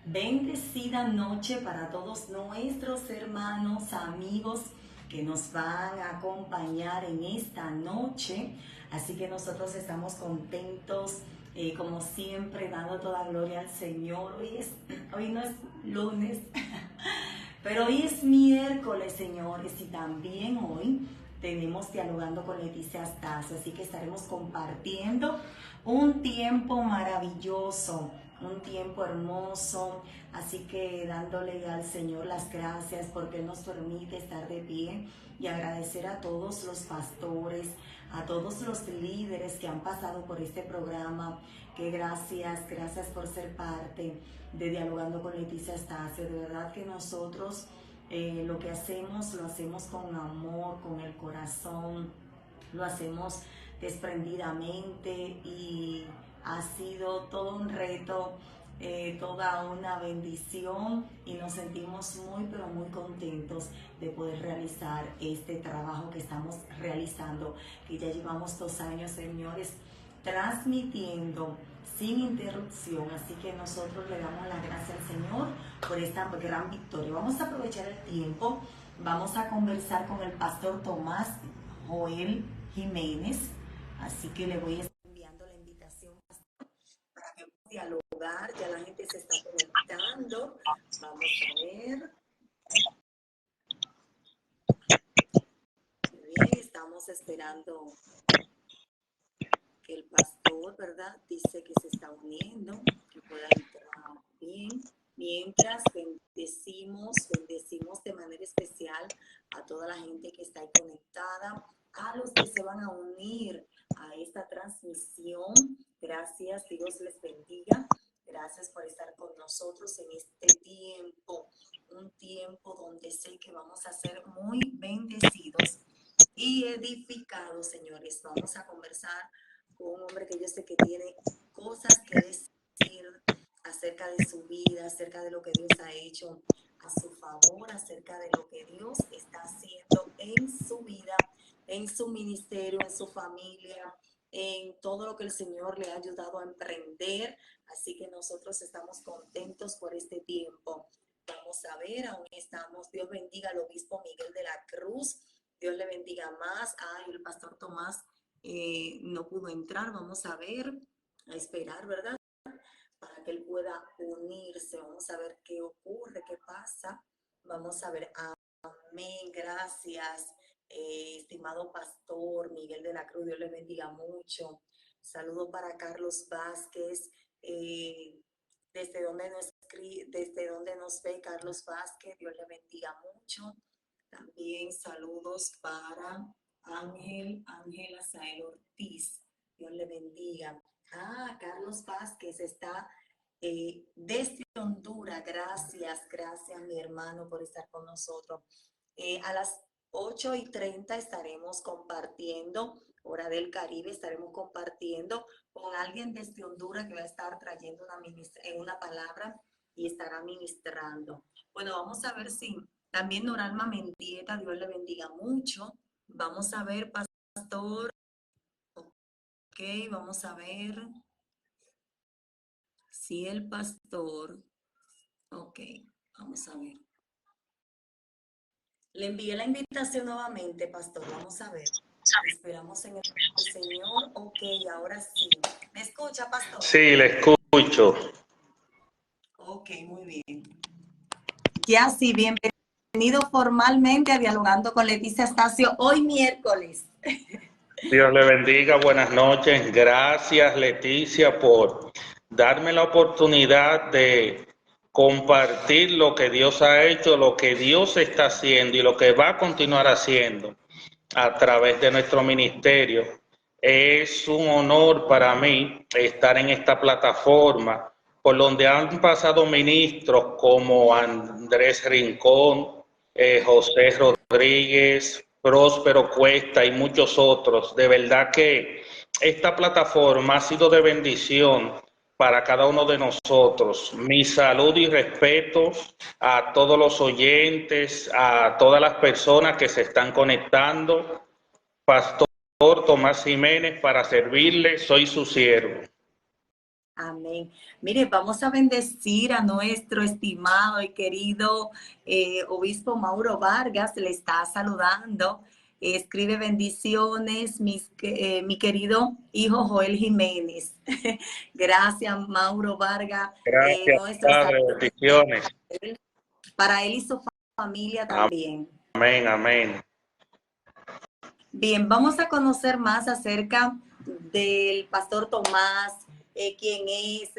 Bendecida noche para todos nuestros hermanos, amigos que nos van a acompañar en esta noche. Así que nosotros estamos contentos, como siempre, dando toda gloria al Señor. Hoy no es lunes, pero hoy es miércoles, señores, y también hoy tenemos Dialogando con Leticia Astacio, así que estaremos compartiendo un tiempo maravilloso, un tiempo hermoso, así que dándole al Señor las gracias porque Él nos permite estar de pie y agradecer a todos los pastores, a todos los líderes que han pasado por este programa, que gracias por ser parte de Dialogando con Leticia Astacio. De verdad que nosotros lo que hacemos, lo hacemos con amor, con el corazón, lo hacemos desprendidamente y ha sido todo un reto, toda una bendición y nos sentimos muy pero muy contentos de poder realizar este trabajo que estamos realizando, que ya llevamos 2 años, señores, transmitiendo sin interrupción. Así que nosotros le damos las gracias al Señor por esta gran victoria. Vamos a aprovechar el tiempo, vamos a conversar con el pastor Tomás Joel Jiménez, así que le voy a estar enviando la invitación para que pueda dialogar. Ya la gente se está conectando. Vamos a ver. Bien, estamos esperando que el pastor, ¿verdad? Dice que se está uniendo, que pueda entrar bien. Mientras bendecimos de manera especial a toda la gente que está ahí conectada, a los que se van a unir a esta transmisión. Gracias, Dios les bendiga. Gracias por estar con nosotros en este tiempo, un tiempo donde sé que vamos a ser muy bendecidos y edificados, señores. Vamos a conversar con un hombre que yo sé que tiene cosas que decir acerca de su vida, acerca de lo que Dios ha hecho a su favor, acerca de lo que Dios está haciendo en su vida, en su ministerio, en su familia, en todo lo que el Señor le ha ayudado a emprender. Así que nosotros estamos contentos por este tiempo. Vamos a ver, aún estamos. Dios bendiga al obispo Miguel de la Cruz. Dios le bendiga más. Ay, el pastor Tomás no pudo entrar. Vamos a ver, a esperar, ¿verdad? Para que él pueda unirse. Vamos a ver qué ocurre, qué pasa. Vamos a ver. Amén. Gracias, estimado pastor Miguel de la Cruz. Dios le bendiga mucho. Saludo para Carlos Vázquez. Desde donde nos ve Carlos Vázquez, Dios le bendiga mucho. También saludos para Ángela Sael Ortiz, Dios le bendiga. Carlos Vázquez está desde Honduras. Gracias mi hermano por estar con nosotros. A las 8:30 estaremos compartiendo, hora del Caribe, estaremos compartiendo con alguien desde Honduras que va a estar trayendo una palabra y estará ministrando. Bueno, vamos a ver si también Noralma Mendieta, Dios le bendiga mucho. Vamos a ver, pastor. Ok, vamos a ver si el pastor. Ok, vamos a ver. Le envié la invitación nuevamente, pastor. Vamos a ver. Esperamos en el Señor. Ok, ahora sí. ¿Me escucha, pastor? Sí, le escucho. Ok, muy bien. Ya sí, bienvenido formalmente a Dialogando con Leticia Astacio, hoy miércoles. Dios le bendiga, buenas noches. Gracias, Leticia, por darme la oportunidad de compartir lo que Dios ha hecho, lo que Dios está haciendo y lo que va a continuar haciendo a través de nuestro ministerio. Es un honor para mí estar en esta plataforma por donde han pasado ministros como Andrés Rincón, José Rodríguez, Próspero Cuesta y muchos otros. De verdad que esta plataforma ha sido de bendición para cada uno de nosotros. Mi salud y respeto a todos los oyentes, a todas las personas que se están conectando. Pastor Tomás Jiménez, para servirle, soy su siervo. Amén. Mire, vamos a bendecir a nuestro estimado y querido obispo Mauro Vargas, le está saludando. Escribe bendiciones, mi querido hijo Joel Jiménez. Gracias, Mauro Vargas. Gracias, Nuestros Padre, saludos bendiciones. para él y su familia también. Amén, amén. Bien, vamos a conocer más acerca del pastor Tomás, quién es,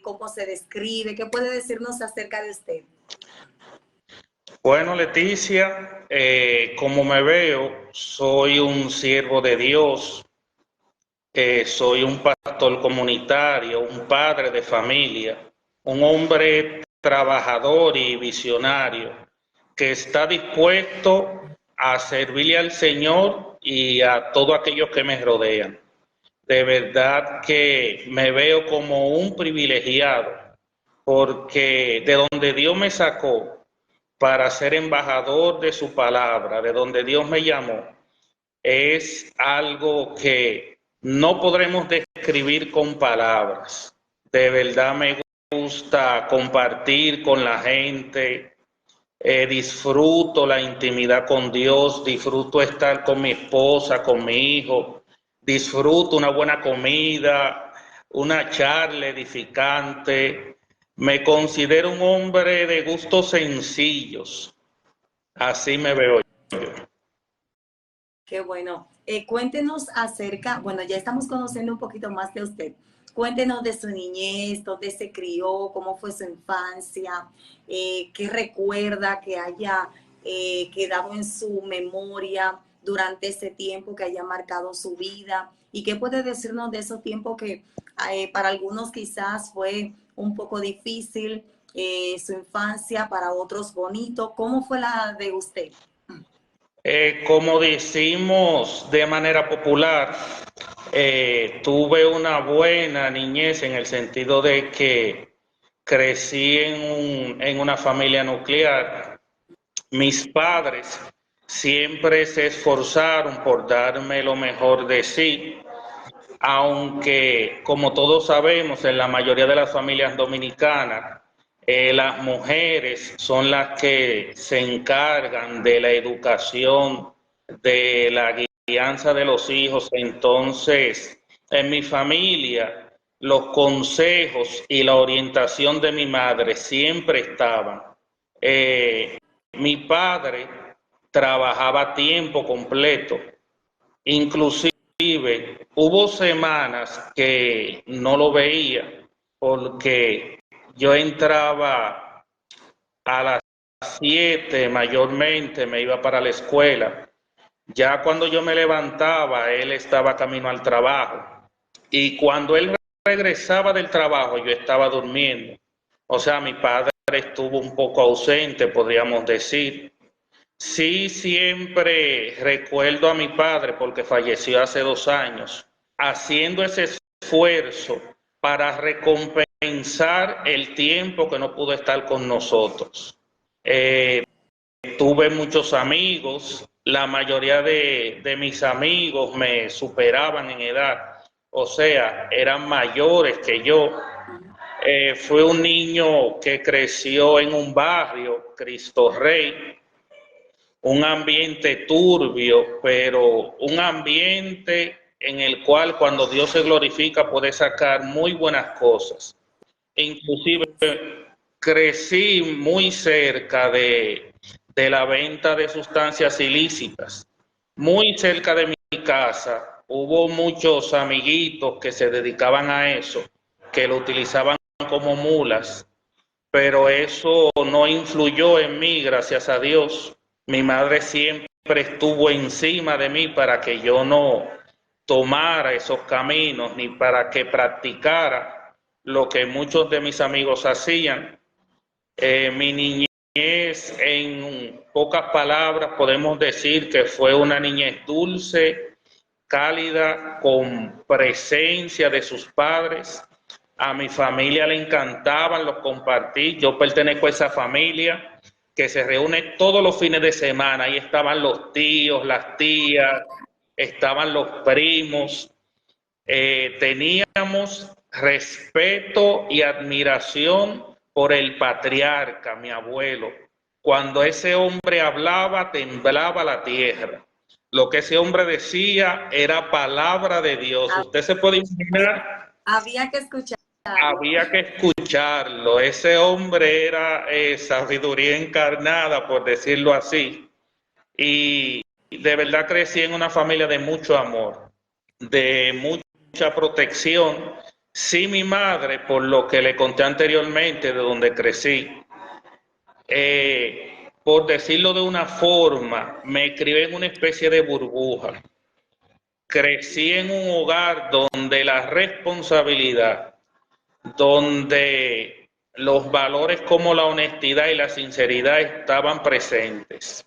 cómo se describe, qué puede decirnos acerca de usted. Bueno, Leticia, como me veo, soy un siervo de Dios, soy un pastor comunitario, un padre de familia, un hombre trabajador y visionario que está dispuesto a servirle al Señor y a todos aquellos que me rodean. De verdad que me veo como un privilegiado, porque de donde Dios me sacó para ser embajador de su palabra, de donde Dios me llamó, es algo que no podremos describir con palabras. De verdad me gusta compartir con la gente, disfruto la intimidad con Dios, disfruto estar con mi esposa, con mi hijo, disfruto una buena comida, una charla edificante. Me considero un hombre de gustos sencillos, así me veo yo. Qué bueno. Cuéntenos acerca, bueno, ya estamos conociendo un poquito más de usted. Cuéntenos de su niñez, dónde se crió, cómo fue su infancia, qué recuerda que haya quedado en su memoria durante ese tiempo, que haya marcado su vida, y qué puede decirnos de esos tiempos que para algunos quizás fue un poco difícil, su infancia, para otros bonito. ¿Cómo fue la de usted? Como decimos de manera popular, tuve una buena niñez en el sentido de que crecí en una familia nuclear. Mis padres siempre se esforzaron por darme lo mejor de sí, aunque como todos sabemos, en la mayoría de las familias dominicanas, las mujeres son las que se encargan de la educación, de la guianza de los hijos. Entonces, en mi familia, los consejos y la orientación de mi madre siempre estaban. Mi padre trabajaba a tiempo completo, inclusive hubo semanas que no lo veía porque yo entraba a las 7 mayormente, me iba para la escuela. Ya cuando yo me levantaba, él estaba camino al trabajo. Y cuando él regresaba del trabajo, yo estaba durmiendo. O sea, mi padre estuvo un poco ausente, podríamos decir. Sí, siempre recuerdo a mi padre porque falleció hace 2 años, haciendo ese esfuerzo para recompensar el tiempo que no pudo estar con nosotros. Tuve muchos amigos, la mayoría de mis amigos me superaban en edad, o sea, eran mayores que yo. Fue un niño que creció en un barrio, Cristo Rey, un ambiente turbio, pero un ambiente en el cual cuando Dios se glorifica puede sacar muy buenas cosas. Inclusive crecí muy cerca de la venta de sustancias ilícitas, muy cerca de mi casa. Hubo muchos amiguitos que se dedicaban a eso, que lo utilizaban como mulas, pero eso no influyó en mí, gracias a Dios. Mi madre siempre estuvo encima de mí para que yo no tomara esos caminos ni para que practicara lo que muchos de mis amigos hacían. Mi niñez, en pocas palabras, podemos decir que fue una niñez dulce, cálida, con presencia de sus padres. A mi familia le encantaban los compartir. Yo pertenezco a esa familia que se reúne todos los fines de semana. Ahí estaban los tíos, las tías, estaban los primos. Teníamos respeto y admiración por el patriarca, mi abuelo. Cuando ese hombre hablaba, temblaba la tierra. Lo que ese hombre decía era palabra de Dios. Usted se puede imaginar. Había que escucharlo. Había que escucharlo. Ese hombre era sabiduría encarnada, por decirlo así. Y de verdad crecí en una familia de mucho amor, de mucha protección. Sí, mi madre, por lo que le conté anteriormente, de donde crecí, por decirlo de una forma, me crié en una especie de burbuja. Crecí en un hogar donde la responsabilidad, donde los valores como la honestidad y la sinceridad estaban presentes.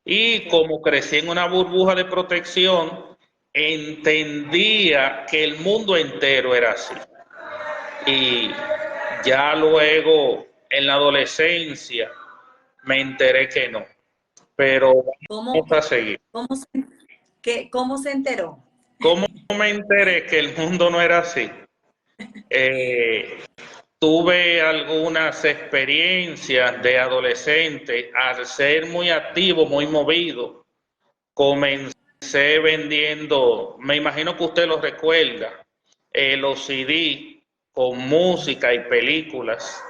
Y como crecí en una burbuja de protección, entendía que el mundo entero era así. Y ya luego, en la adolescencia, me enteré que no. Pero vamos a seguir. ¿Cómo se enteró? ¿Cómo me enteré que el mundo no era así? Tuve algunas experiencias de adolescente. Al ser muy activo, muy movido, comencé vendiendo, me imagino que usted lo recuerda, los CD con música y películas.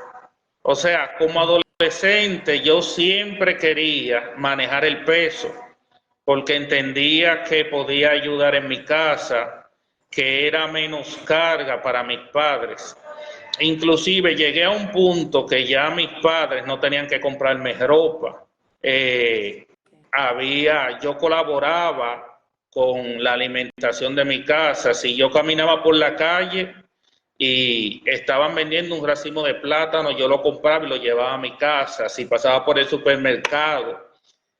O sea, como adolescente yo siempre quería manejar el peso, porque entendía que podía ayudar en mi casa, que era menos carga para mis padres. Inclusive llegué a un punto que ya mis padres no tenían que comprarme ropa. Yo colaboraba con la alimentación de mi casa. Si yo caminaba por la calle y estaban vendiendo un racimo de plátano, yo lo compraba y lo llevaba a mi casa. Si pasaba por el supermercado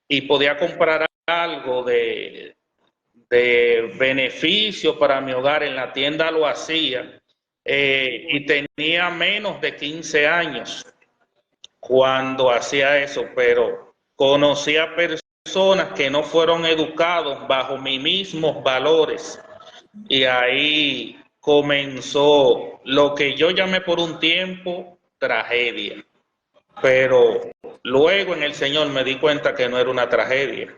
y podía comprar algo de beneficio para mi hogar, en la tienda lo hacía. Y tenía menos de 15 años cuando hacía eso, pero conocía personas que no fueron educados bajo mis mismos valores, y ahí comenzó lo que yo llamé por un tiempo tragedia, pero luego en el Señor me di cuenta que no era una tragedia.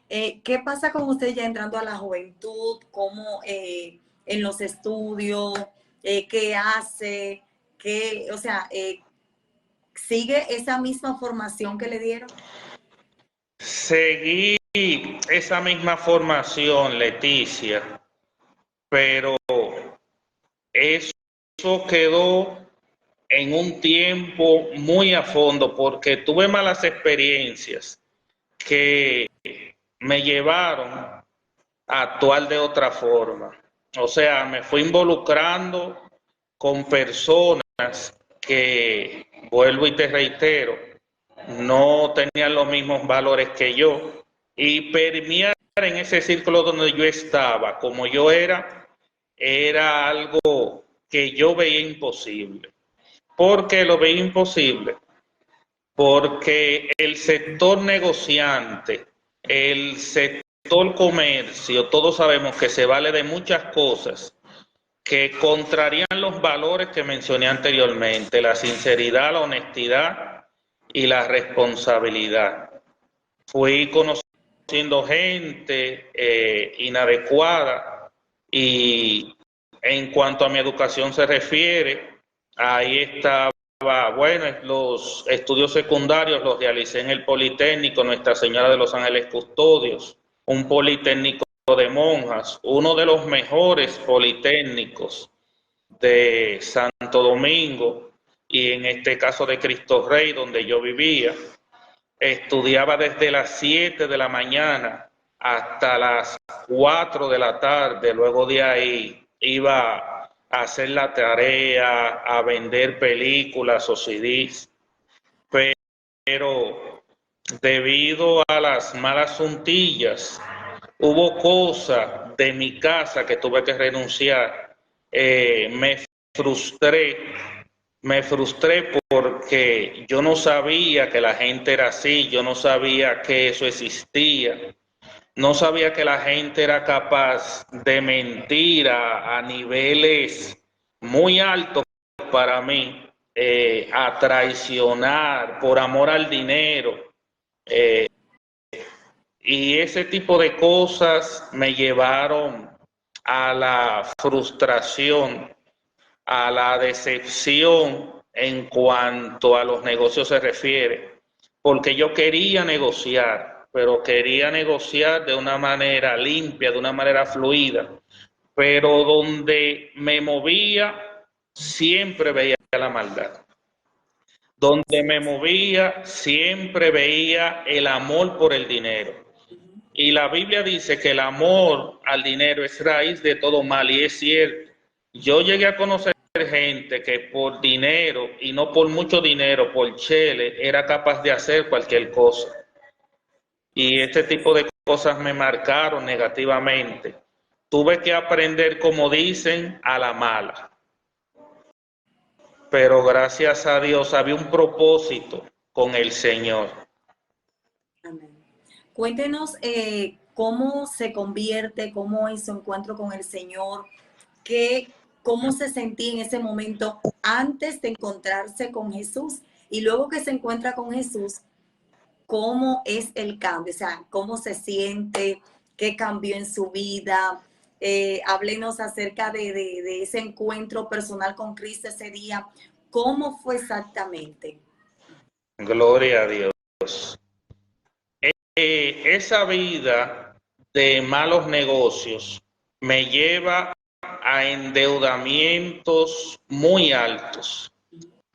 ¿Qué pasa con usted ya entrando a la juventud? ¿Cómo en los estudios? ¿Qué hace? O sea, ¿sigue esa misma formación que le dieron? Seguí esa misma formación, Leticia, pero eso quedó en un tiempo muy a fondo porque tuve malas experiencias que me llevaron a actuar de otra forma. O sea, me fui involucrando con personas que, vuelvo y te reitero, no tenían los mismos valores que yo, y permear en ese círculo donde yo estaba, como yo era algo que yo veía imposible. ¿Por qué lo veía imposible? Porque el sector negociante, el sector comercio, todos sabemos que se vale de muchas cosas que contrarían los valores que mencioné anteriormente: la sinceridad, la honestidad y la responsabilidad. Fui conociendo gente inadecuada, y en cuanto a mi educación se refiere, ahí estaba, bueno, los estudios secundarios los realicé en el Politécnico Nuestra Señora de los Ángeles Custodios, un politécnico de monjas, uno de los mejores politécnicos de Santo Domingo, y en este caso de Cristo Rey, donde yo vivía. Estudiaba desde las 7 de la mañana hasta las 4 de la tarde. Luego de ahí iba a hacer la tarea, a vender películas o CDs. Pero debido a las malas juntillas, hubo cosas de mi casa que tuve que renunciar. Me frustré porque yo no sabía que la gente era así, yo no sabía que eso existía. No sabía que la gente era capaz de mentir a niveles muy altos para mí, a traicionar por amor al dinero. Y ese tipo de cosas me llevaron a la frustración, a la decepción en cuanto a los negocios se refiere, porque yo quería negociar, pero quería negociar de una manera limpia, de una manera fluida, pero donde me movía siempre veía la maldad. Donde me movía siempre veía el amor por el dinero. Y la Biblia dice que el amor al dinero es raíz de todo mal, y es cierto. Yo llegué a conocer gente que por dinero, y no por mucho dinero, por chele, era capaz de hacer cualquier cosa. Y este tipo de cosas me marcaron negativamente. Tuve que aprender, como dicen, a la mala. Pero gracias a Dios había un propósito con el Señor. Amén. Cuéntenos cómo se convierte, cómo es su encuentro con el Señor, cómo se sentía en ese momento antes de encontrarse con Jesús y luego que se encuentra con Jesús, cómo es el cambio, o sea, cómo se siente, qué cambió en su vida. Háblenos acerca de ese encuentro personal con Cristo ese día, cómo fue exactamente. Gloria a Dios. Esa vida de malos negocios me lleva a endeudamientos muy altos,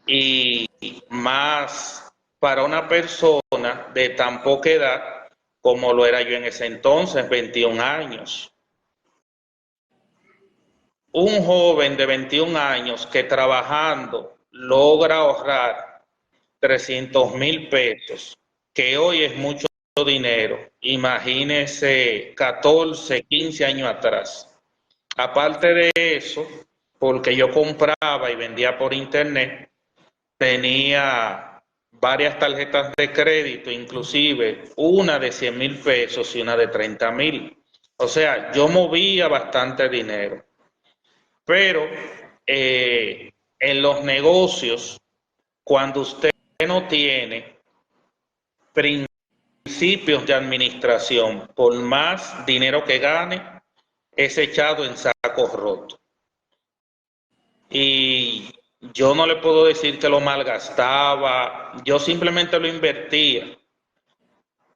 y más para una persona de tan poca edad como lo era yo en ese entonces, 21 años. Un joven de 21 años que trabajando logra ahorrar 300,000 pesos, que hoy es mucho dinero. Imagínese 14, 15 años atrás. Aparte de eso, porque yo compraba y vendía por internet, tenía varias tarjetas de crédito, inclusive una de 100,000 pesos y una de 30,000. O sea, yo movía bastante dinero. Pero en los negocios, cuando usted no tiene principios de administración, por más dinero que gane, es echado en sacos rotos. Y yo no le puedo decir que lo malgastaba, yo simplemente lo invertía.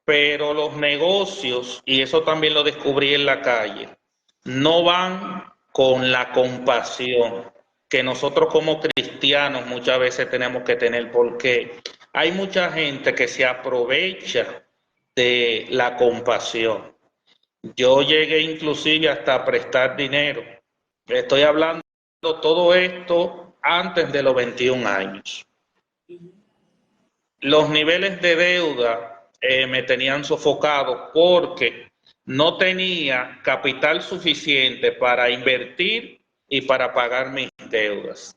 Pero los negocios, y eso también lo descubrí en la calle, no van con la compasión que nosotros como cristianos muchas veces tenemos que tener, porque hay mucha gente que se aprovecha de la compasión. Yo llegué inclusive hasta a prestar dinero. Estoy hablando todo esto antes de los 21 años. Los niveles de deuda me tenían sofocado porque no tenía capital suficiente para invertir y para pagar mis deudas.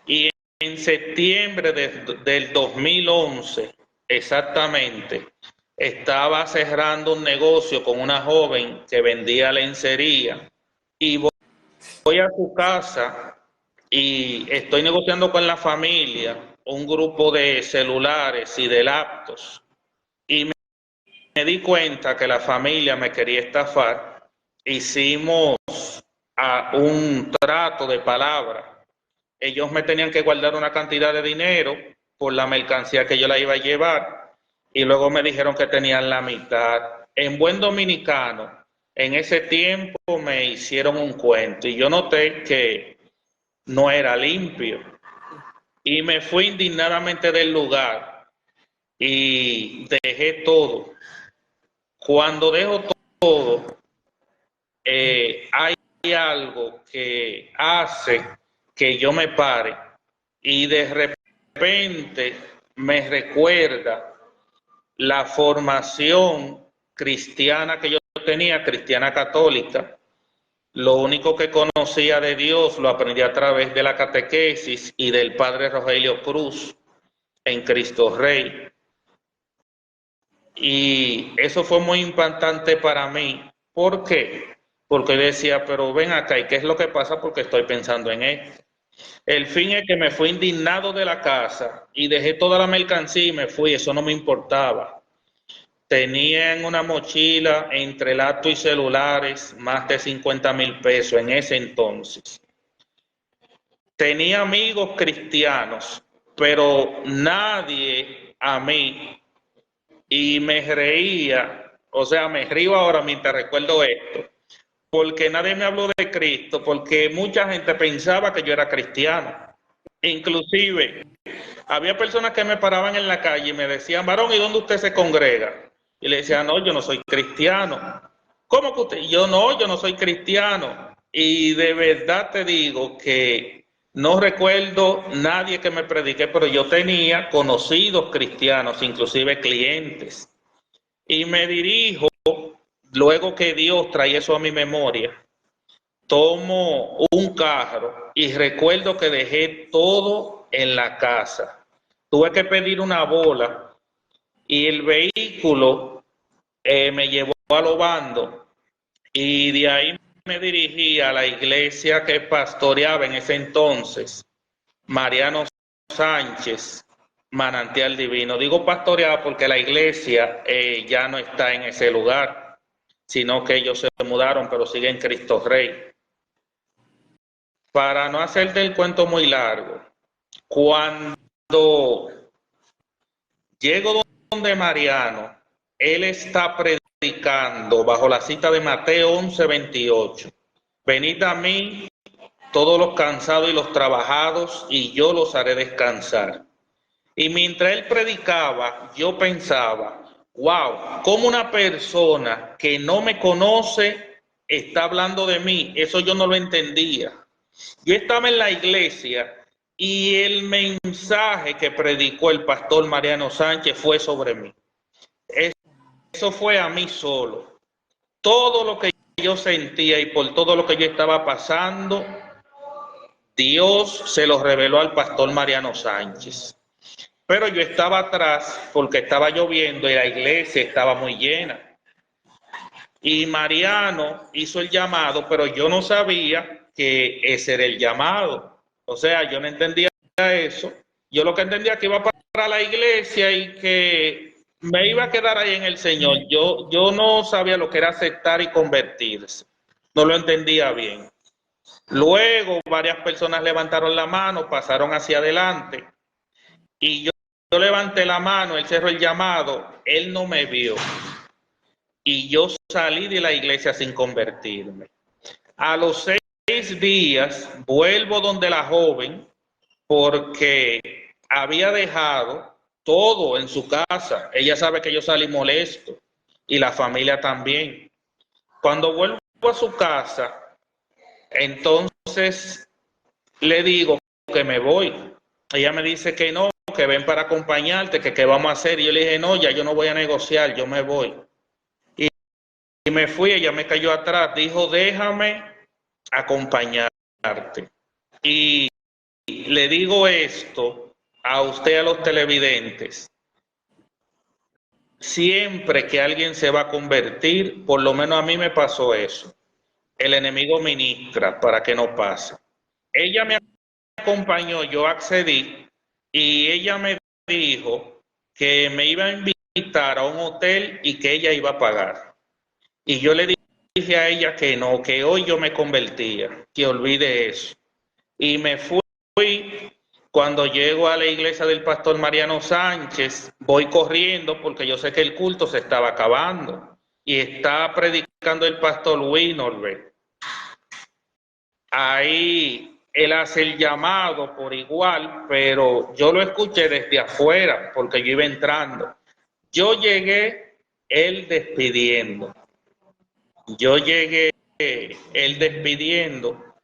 Y en septiembre del 2011, exactamente, estaba cerrando un negocio con una joven que vendía lencería, y voy a su casa y estoy negociando con la familia un grupo de celulares y de laptops, y me di cuenta que la familia me quería estafar. Hicimos un trato de palabra. Ellos me tenían que guardar una cantidad de dinero por la mercancía que yo la iba a llevar, y luego me dijeron que tenían la mitad. En buen dominicano, en ese tiempo me hicieron un cuento y yo noté que no era limpio, y me fui indignadamente del lugar y dejé todo. Cuando dejo todo, hay algo que hace que yo me pare, y de repente me recuerda la formación cristiana que yo tenía, cristiana católica. Lo único que conocía de Dios lo aprendí a través de la catequesis y del padre Rogelio Cruz en Cristo Rey. Y eso fue muy impactante para mí. ¿Por qué? Porque yo decía, pero ven acá, ¿y qué es lo que pasa? Porque estoy pensando en esto. El fin es que me fui indignado de la casa y dejé toda la mercancía y me fui, eso no me importaba. Tenía en una mochila entre laptop y celulares más de 50,000 pesos en ese entonces. Tenía amigos cristianos, pero nadie a mí, y me reía, o sea, me río ahora mientras recuerdo esto, porque nadie me habló de Cristo, porque mucha gente pensaba que yo era cristiano. Inclusive, había personas que me paraban en la calle y me decían, varón, ¿y dónde usted se congrega? Y le decía, no, yo no soy cristiano. ¿Cómo que usted? Yo no soy cristiano. Y de verdad te digo que no recuerdo nadie que me predique, pero yo tenía conocidos cristianos, inclusive clientes. Y me dirijo, luego que Dios trae eso a mi memoria, tomo un carro y recuerdo que dejé todo en la casa. Tuve que pedir una bola y el vehículo me llevó a Lobando y de ahí me dirigí a la iglesia que pastoreaba en ese entonces, Mariano Sánchez, Manantial Divino. Digo pastoreaba porque la iglesia ya no está en ese lugar, sino que ellos se mudaron, pero siguen Cristo Rey. Para no hacerte el cuento muy largo, cuando llego donde Mariano, él está predicando bajo la cita de Mateo 11:28. Venid a mí todos los cansados y los trabajados, y yo los haré descansar. Y mientras él predicaba, yo pensaba, wow, ¿cómo una persona que no me conoce está hablando de mí? Eso yo no lo entendía. Yo estaba en la iglesia y el mensaje que predicó el pastor Mariano Sánchez fue sobre mí. Eso fue a mí solo. Todo lo que yo sentía y por todo lo que yo estaba pasando, Dios se lo reveló al pastor Mariano Sánchez. Pero yo estaba atrás porque estaba lloviendo y la iglesia estaba muy llena. Y Mariano hizo el llamado, pero yo no sabía que ese era el llamado. O sea, yo no entendía eso. Yo lo que entendía que iba para la iglesia y que me iba a quedar ahí en el Señor. Yo no sabía lo que era aceptar y convertirse. No lo entendía bien. Luego varias personas levantaron la mano, pasaron hacia adelante y yo levanté la mano, él cerró el llamado, él no me vio y yo salí de la iglesia sin convertirme. A los 6 días vuelvo donde la joven porque había dejado todo en su casa. Ella sabe que yo salí molesto y la familia también. Cuando vuelvo a su casa, entonces le digo que me voy. Ella me dice que no, que ven para acompañarte, que qué vamos a hacer. Y yo le dije, no, ya yo no voy a negociar, yo me voy. Y me fui, ella me cayó atrás, dijo, déjame acompañarte. Y le digo esto a usted, a los televidentes. Siempre que alguien se va a convertir, por lo menos a mí me pasó eso. El enemigo ministra para que no pase. Ella me acompañó, yo accedí y ella me dijo que me iba a invitar a un hotel y que ella iba a pagar. Y yo le dije a ella que no, que hoy yo me convertía, que olvide eso. Y me fui. Cuando llego a la iglesia del pastor Mariano Sánchez, voy corriendo porque yo sé que el culto se estaba acabando y está predicando el pastor Winorbert. Ahí él hace el llamado por igual, pero yo lo escuché desde afuera porque yo iba entrando. Yo llegué, él despidiendo. Yo llegué, él despidiendo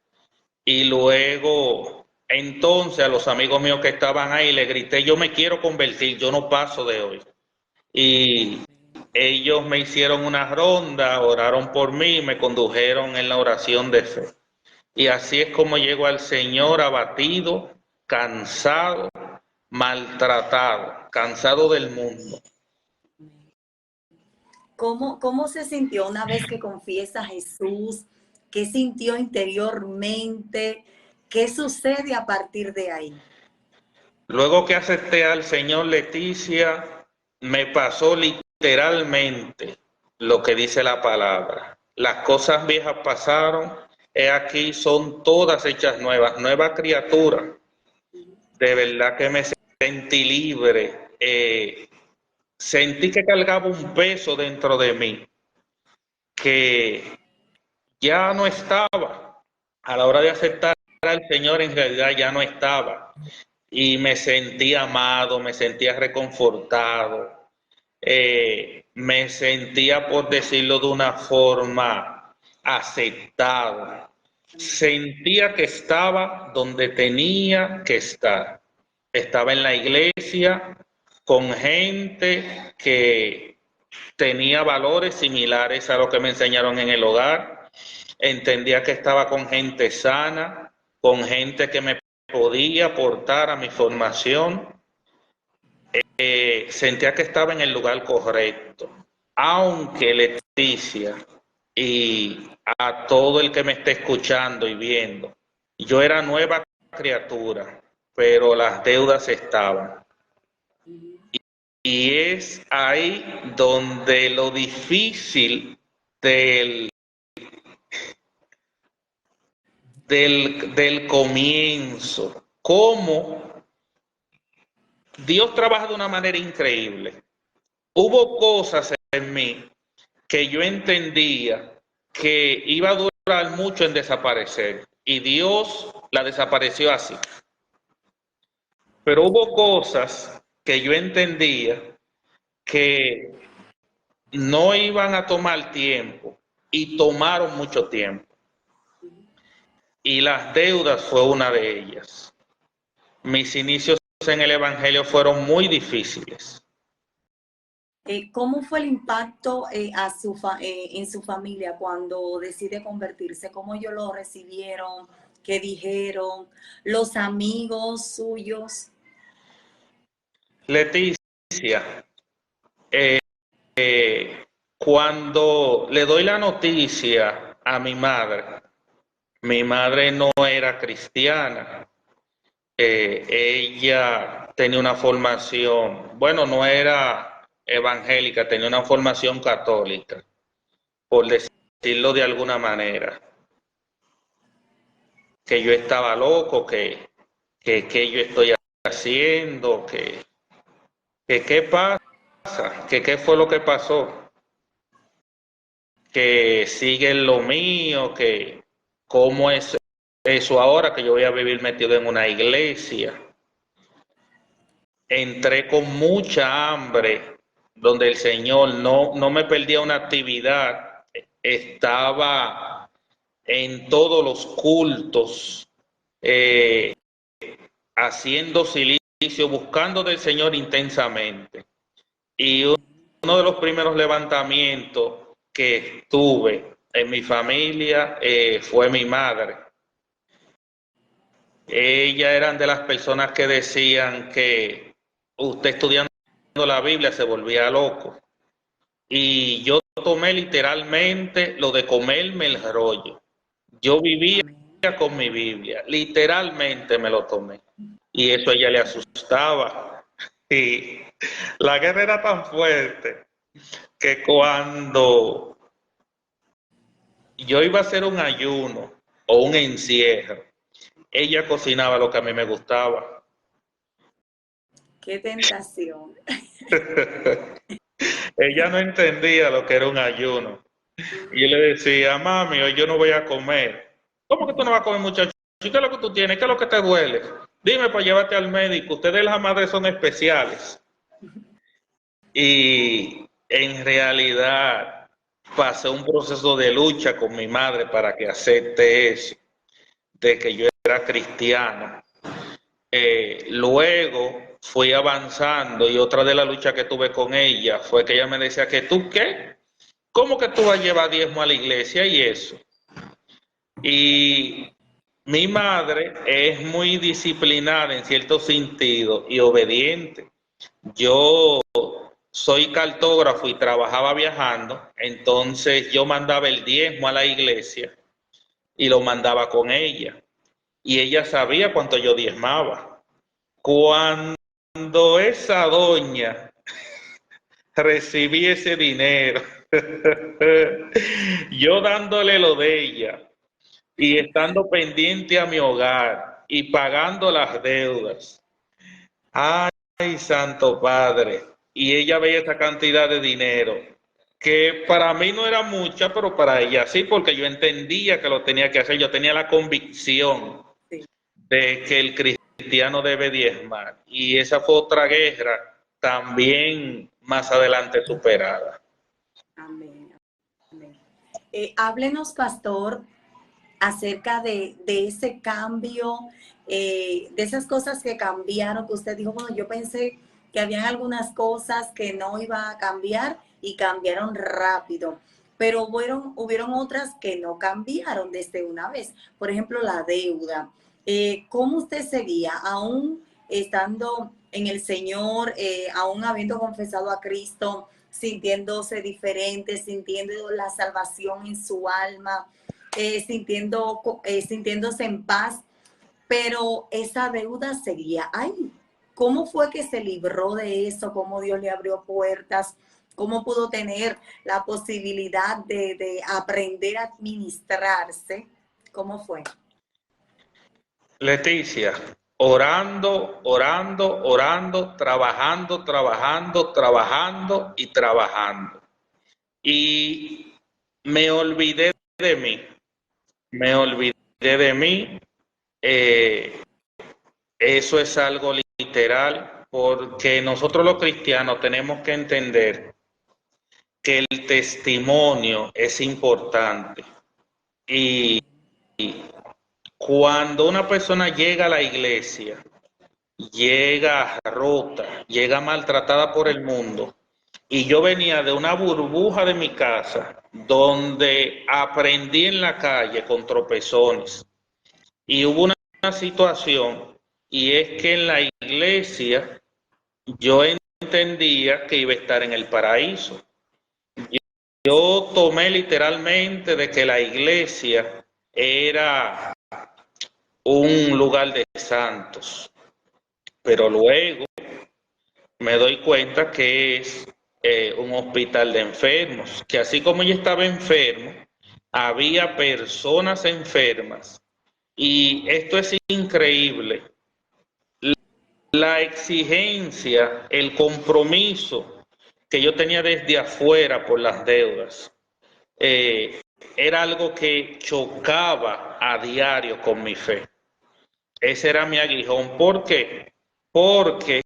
y luego entonces a los amigos míos que estaban ahí le grité, yo me quiero convertir, yo no paso de hoy. Y ellos me hicieron una ronda, oraron por mí, me condujeron en la oración de fe. Y así es como llego al Señor abatido, cansado, maltratado, cansado del mundo. ¿Cómo se sintió una vez que confiesa a Jesús? ¿Qué sintió interiormente? ¿Qué sucede a partir de ahí? Luego que acepté al Señor, Leticia, me pasó literalmente lo que dice la palabra. Las cosas viejas pasaron, he aquí son todas hechas nuevas, nueva criatura. De verdad que me sentí libre, sentí que cargaba un peso dentro de mí, que ya no estaba. A la hora de aceptar al Señor, en realidad ya no estaba. Y me sentí amado, me sentía reconfortado, me sentía, por decirlo de una forma, aceptado. Sentía que estaba donde tenía que estar. Estaba en la iglesia con gente que tenía valores similares a lo que me enseñaron en el hogar. Entendía que estaba con gente sana, con gente que me podía aportar a mi formación. Sentía que estaba en el lugar correcto. Aunque, Leticia, y a todo el que me esté escuchando y viendo, yo era nueva criatura, pero las deudas estaban. Y es ahí donde lo difícil del, del comienzo, cómo Dios trabaja de una manera increíble. Hubo cosas en mí que yo entendía que iba a durar mucho en desaparecer y Dios la desapareció así. Pero hubo cosas que yo entendía que no iban a tomar tiempo y tomaron mucho tiempo. Y las deudas fue una de ellas. Mis inicios en el Evangelio fueron muy difíciles. ¿Cómo fue el impacto en su familia cuando decide convertirse? ¿Cómo ellos lo recibieron? ¿Qué dijeron? ¿Los amigos suyos? Leticia, cuando le doy la noticia a mi madre no era cristiana. Ella tenía una formación, bueno, no era evangélica, tenía una formación católica, por decirlo de alguna manera. Que yo estaba loco, que yo estoy haciendo, que qué pasa, que qué fue lo que pasó, que sigue en lo mío, que cómo es eso ahora que yo voy a vivir metido en una iglesia. Entré con mucha hambre, donde el Señor no me perdía una actividad, estaba en todos los cultos, eh, haciendo silicio, buscando del Señor intensamente. Y uno de los primeros levantamientos que tuve en mi familia fue mi madre. Ellas eran de las personas que decían que usted estudiando la Biblia se volvía loco. Y yo tomé literalmente lo de comerme el rollo. Yo vivía Amén. con mi Biblia, literalmente me lo tomé. Y eso a ella le asustaba. Y la guerra era tan fuerte que cuando yo iba a hacer un ayuno o un encierro, ella cocinaba lo que a mí me gustaba. Qué tentación. Ella no entendía lo que era un ayuno. Y yo le decía, mami, hoy yo no voy a comer. ¿Cómo que tú no vas a comer, muchacho? ¿Qué es lo que tú tienes? ¿Qué es lo que te duele? Dime para llevarte al médico. Ustedes las madres son especiales. Y en realidad pasé un proceso de lucha con mi madre para que acepte eso, de que yo era cristiano. Luego fui avanzando y otra de las luchas que tuve con ella fue que ella me decía que tú qué, ¿cómo que tú vas a llevar diezmo a la iglesia y eso? Y mi madre es muy disciplinada en cierto sentido y obediente. Yo soy cartógrafo y trabajaba viajando, entonces yo mandaba el diezmo a la iglesia y lo mandaba con ella. Y ella sabía cuánto yo diezmaba. Cuando esa doña recibí ese dinero, yo dándole lo de ella y estando pendiente a mi hogar y pagando las deudas. Ay, Santo Padre. Y ella veía esa cantidad de dinero, que para mí no era mucha, pero para ella sí, porque yo entendía que lo tenía que hacer. Yo tenía la convicción Sí. de que el cristiano debe diezmar. Y esa fue otra guerra también más adelante superada. Amén. Amén. Háblenos, pastor, acerca de ese cambio, de esas cosas que cambiaron, que usted dijo, bueno, yo pensé que habían algunas cosas que no iba a cambiar y cambiaron rápido, pero hubieron otras que no cambiaron desde una vez. Por ejemplo, la deuda. ¿Cómo usted seguía, aún estando en el Señor, aún habiendo confesado a Cristo, sintiéndose diferente, sintiendo la salvación en su alma? Sintiéndose en paz, pero esa deuda seguía ahí. ¿Cómo fue que se libró de eso? ¿Cómo Dios le abrió puertas? ¿Cómo pudo tener la posibilidad de aprender a administrarse? ¿Cómo fue? Leticia, orando, orando, orando, trabajando, trabajando, trabajando y trabajando. Y me olvidé de mí, me olvidé de mí. Eso es algo literal, porque nosotros los cristianos tenemos que entender que el testimonio es importante. Y cuando una persona llega a la iglesia, llega rota, llega maltratada por el mundo, y yo venía de una burbuja de mi casa, donde aprendí en la calle con tropezones, y hubo una situación, y es que en la iglesia yo entendía que iba a estar en el paraíso. Yo tomé literalmente de que la iglesia era un lugar de santos, pero luego me doy cuenta que es un hospital de enfermos, que así como yo estaba enfermo, había personas enfermas. Y esto es increíble. La exigencia, el compromiso que yo tenía desde afuera por las deudas, era algo que chocaba a diario con mi fe. Ese era mi aguijón. ¿Por qué? Porque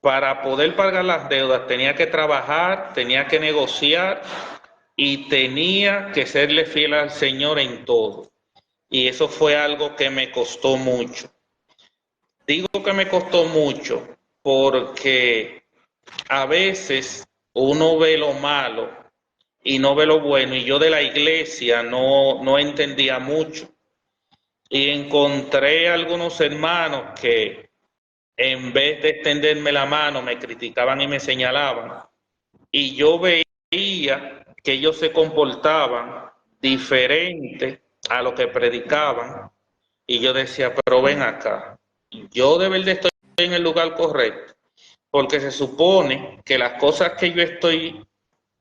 para poder pagar las deudas tenía que trabajar, tenía que negociar y tenía que serle fiel al Señor en todo. Y eso fue algo que me costó mucho. Digo que me costó mucho porque a veces uno ve lo malo y no ve lo bueno, y yo de la iglesia no entendía mucho. Y encontré algunos hermanos que en vez de extenderme la mano me criticaban y me señalaban. Y yo veía que ellos se comportaban diferente a lo que predicaban. Y yo decía, pero ven acá, yo de verdad estoy en el lugar correcto, porque se supone que las cosas que yo estoy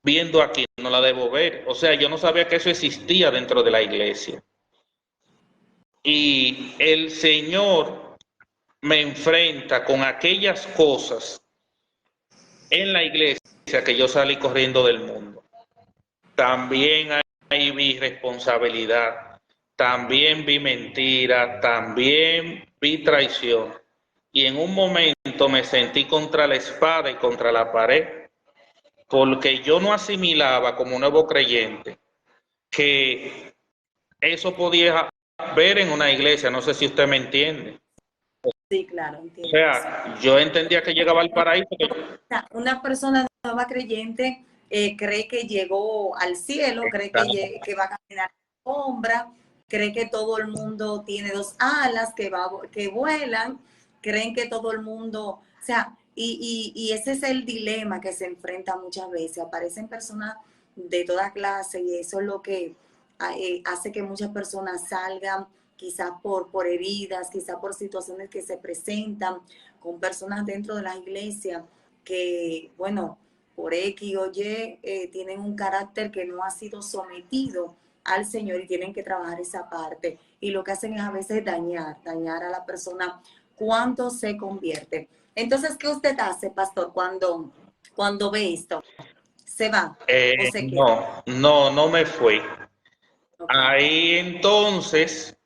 viendo aquí no las debo ver. O sea, yo no sabía que eso existía dentro de la iglesia. Y el Señor me enfrenta con aquellas cosas en la iglesia que yo salí corriendo del mundo. También ahí vi responsabilidad, también vi mentira, también vi traición. Y en un momento me sentí contra la espada y contra la pared, porque yo no asimilaba como nuevo creyente que eso podía ver en una iglesia. No sé si usted me entiende. Sí, claro, O entiendo eso. sea, yo entendía que llegaba al paraíso. Una persona nueva creyente cree que llegó al cielo, cree que va a caminar en la sombra, cree que todo el mundo tiene dos alas, que vuelan, creen que todo el mundo, o sea, Y ese es el dilema que se enfrenta muchas veces. Aparecen personas de toda clase y eso es lo que hace que muchas personas salgan quizás por heridas, quizás por situaciones que se presentan con personas dentro de las iglesias que, bueno, por X o Y tienen un carácter que no ha sido sometido al Señor y tienen que trabajar esa parte. Y lo que hacen es a veces dañar a la persona cuando se convierte. Entonces, ¿qué usted hace, pastor, cuando ve esto? ¿Se va o se queda? No me fui. Okay. Ahí entonces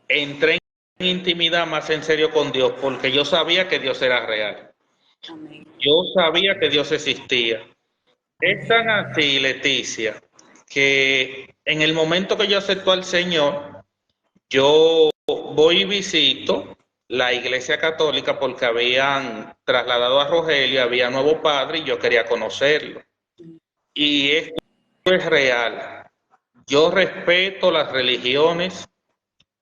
entré en intimidad más en serio con Dios, porque yo sabía que Dios era real. Amén. Yo sabía que Dios existía. Es tan así, Leticia, que en el momento que yo acepto al Señor, yo voy y visito la iglesia católica porque habían trasladado a Rogelio, había nuevo padre y yo quería conocerlo. Y esto es real. Yo respeto las religiones,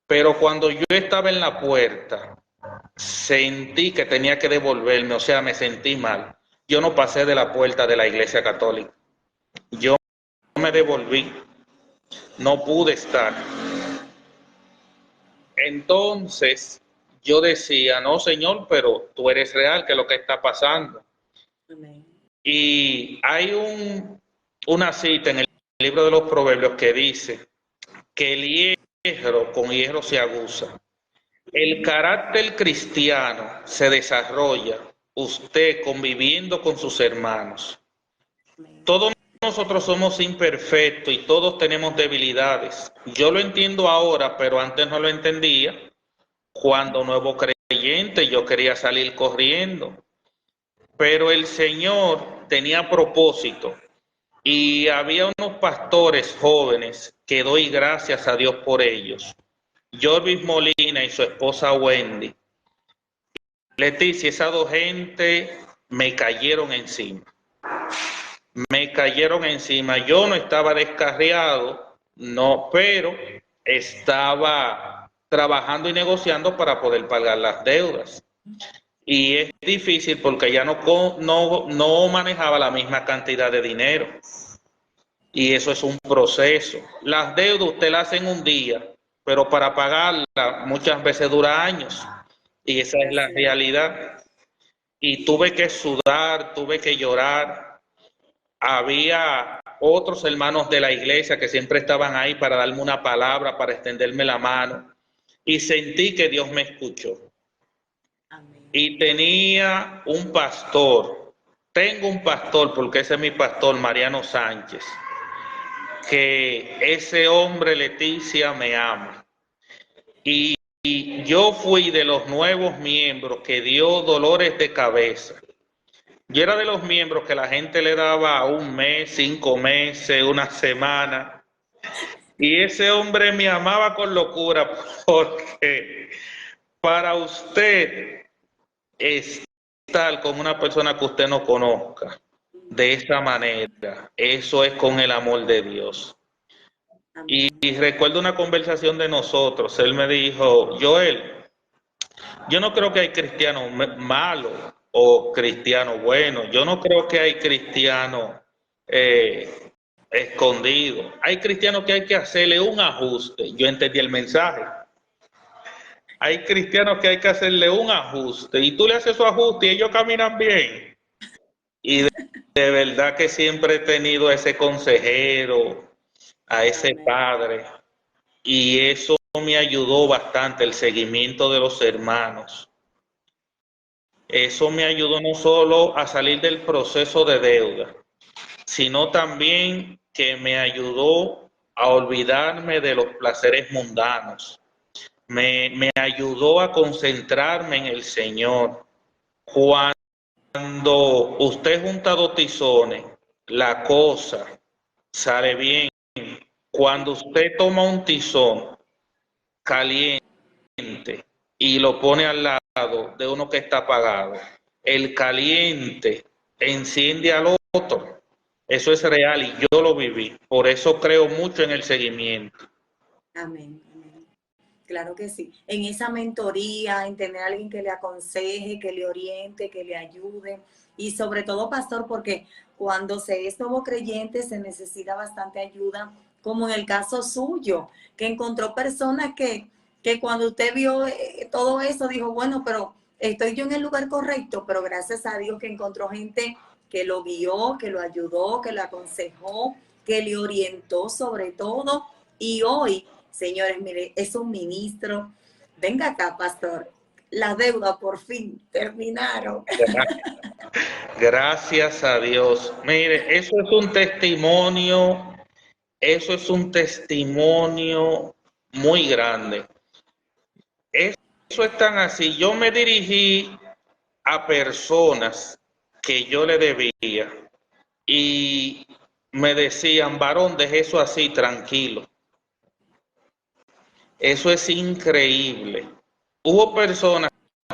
pero cuando yo estaba en la puerta, sentí que tenía que devolverme, o sea, me sentí mal. Yo no pasé de la puerta de la iglesia católica. Yo me devolví, no pude estar. Entonces yo decía, no, Señor, pero tú eres real, ¿qué es lo que está pasando? Amén. Y hay una cita en el libro de los Proverbios que dice que el hierro con hierro se aguza. El carácter cristiano se desarrolla usted conviviendo con sus hermanos. Amén. Todos nosotros somos imperfectos y todos tenemos debilidades. Yo lo entiendo ahora, pero antes no lo entendía. Cuando nuevo creyente yo quería salir corriendo, pero el Señor tenía propósito y había unos pastores jóvenes que doy gracias a Dios por ellos. Jorvis Molina y su esposa Wendy. Leticia, esas dos gente me cayeron encima. Me cayeron encima. Yo no estaba descarriado, no, pero estaba trabajando y negociando para poder pagar las deudas. Y es difícil porque ya no manejaba la misma cantidad de dinero. Y eso es un proceso. Las deudas usted las hace en un día, pero para pagarlas muchas veces dura años. Y esa es la Así es. realidad. Y tuve que sudar, tuve que llorar. Había otros hermanos de la iglesia que siempre estaban ahí para darme una palabra, para extenderme la mano. Y sentí que Dios me escuchó. Amén. Y tenía un pastor, tengo un pastor, porque ese es mi pastor, Mariano Sánchez, que ese hombre, Leticia, me ama. Y yo fui de los nuevos miembros que dio dolores de cabeza. Yo era de los miembros que la gente le daba un mes, 5 meses, una semana. Y ese hombre me amaba con locura porque para usted estar con una persona que usted no conozca de esa manera, eso es con el amor de Dios. Y Amén. recuerdo una conversación de nosotros, él me dijo, Joel, yo no creo que hay cristianos malos o cristianos buenos, yo no creo que hay cristianos escondidos, hay cristianos que hay que hacerle un ajuste, yo entendí el mensaje. Hay cristianos que hay que hacerle un ajuste y tú le haces su ajuste y ellos caminan bien. Y de verdad que siempre he tenido a ese consejero, a ese Amén. padre, y eso me ayudó bastante, el seguimiento de los hermanos. Eso me ayudó no solo a salir del proceso de deuda, sino también que me ayudó a olvidarme de los placeres mundanos. Me ayudó a concentrarme en el Señor. Cuando usted junta dos tizones, la cosa sale bien. Cuando usted toma un tizón caliente y lo pone al lado de uno que está apagado, el caliente enciende al otro. Eso es real y yo lo viví. Por eso creo mucho en el seguimiento. Amén. Amén. Claro que sí. En esa mentoría, en tener a alguien que le aconseje, que le oriente, que le ayude. Y sobre todo, pastor, porque cuando se es nuevo creyente se necesita bastante ayuda, como en el caso suyo, que encontró personas que cuando usted vio todo eso, dijo, bueno, pero estoy yo en el lugar correcto, pero gracias a Dios que encontró gente que lo guió, que lo ayudó, que lo aconsejó, que le orientó sobre todo. Y hoy, señores, mire, es un ministro. Venga acá, pastor. La deuda por fin terminaron. Gracias a Dios. Mire, eso es un testimonio muy grande. Eso es tan así. Yo me dirigí a personas que yo le debía y me decían, varón, deje eso así, tranquilo. Eso es increíble. Hubo personas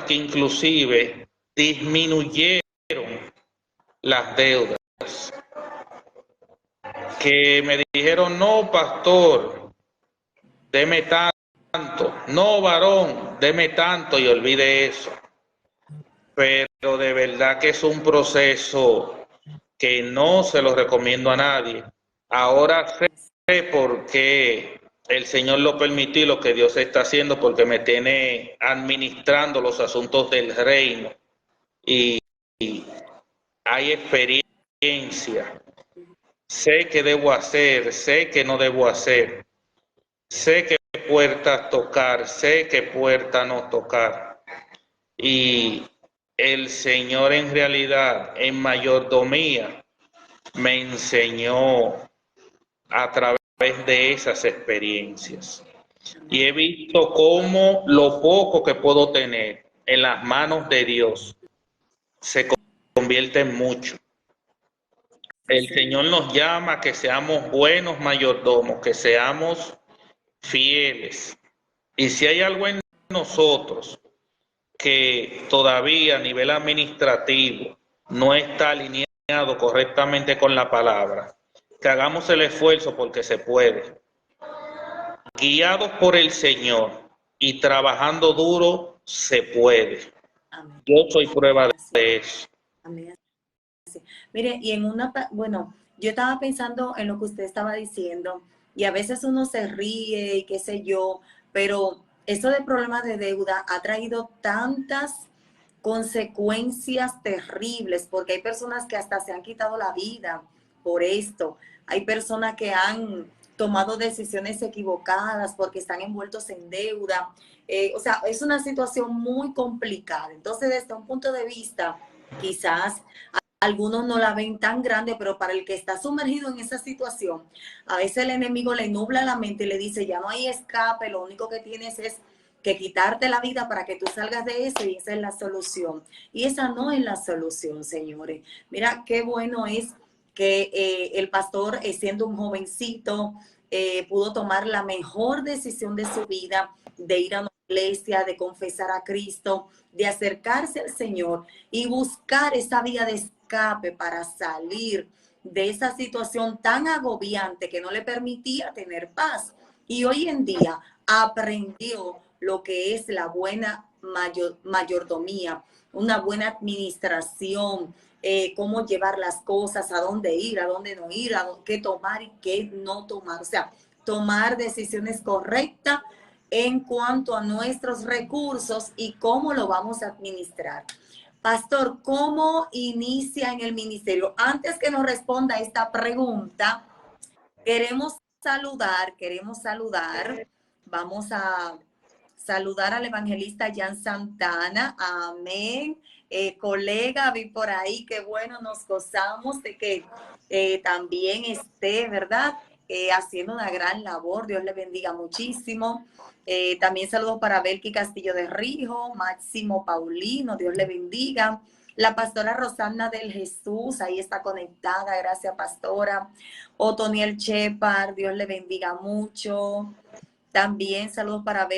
que inclusive disminuyeron las deudas, que me dijeron, no, pastor, deme tanto, no, varón, deme tanto, y olvide eso. Pero de verdad que es un proceso que no se lo recomiendo a nadie. Ahora sé por qué el Señor lo permitió y lo que Dios está haciendo, porque me tiene administrando los asuntos del reino y hay experiencia. Sé qué debo hacer, sé que no debo hacer, sé qué puertas tocar, sé qué puertas no tocar. Y el Señor en realidad, en mayordomía, me enseñó a través de esas experiencias. Y he visto cómo lo poco que puedo tener en las manos de Dios se convierte en mucho. El Señor nos llama a que seamos buenos mayordomos, que seamos fieles. Y si hay algo en nosotros que todavía a nivel administrativo no está alineado correctamente con la palabra, que hagamos el esfuerzo porque se puede. Guiados por el Señor y trabajando duro, se puede. Amén. Yo soy prueba de eso. Amén. Mire, y bueno, yo estaba pensando en lo que usted estaba diciendo, y a veces uno se ríe y qué sé yo, pero eso de problemas de deuda ha traído tantas consecuencias terribles, porque hay personas que hasta se han quitado la vida por esto. Hay personas que han tomado decisiones equivocadas porque están envueltos en deuda. O sea, es una situación muy complicada. Entonces, desde un punto de vista, quizás algunos no la ven tan grande, pero para el que está sumergido en esa situación, a veces el enemigo le nubla la mente y le dice, ya no hay escape, lo único que tienes es que quitarte la vida para que tú salgas de eso, y esa es la solución. Y esa no es la solución, señores. Mira, qué bueno es que el pastor, siendo un jovencito, pudo tomar la mejor decisión de su vida, de ir a una iglesia, de confesar a Cristo, de acercarse al Señor y buscar esa vía de escape para salir de esa situación tan agobiante que no le permitía tener paz. Y hoy en día aprendió lo que es la buena mayordomía, una buena administración, cómo llevar las cosas, a dónde ir, a dónde no ir, qué tomar y qué no tomar. O sea, tomar decisiones correctas en cuanto a nuestros recursos y cómo lo vamos a administrar. Pastor, ¿cómo inicia en el ministerio? Antes que nos responda esta pregunta, queremos saludar, vamos a saludar al evangelista Jan Santana, amén. Colega, vi por ahí, qué bueno, nos gozamos de que también esté, ¿verdad? Haciendo una gran labor, Dios le bendiga muchísimo. También saludos para Belki Castillo de Rijo, Máximo Paulino, Dios le bendiga. La pastora Rosana del Jesús, ahí está conectada, gracias pastora. Otoniel Chepar, Dios le bendiga mucho. También saludos para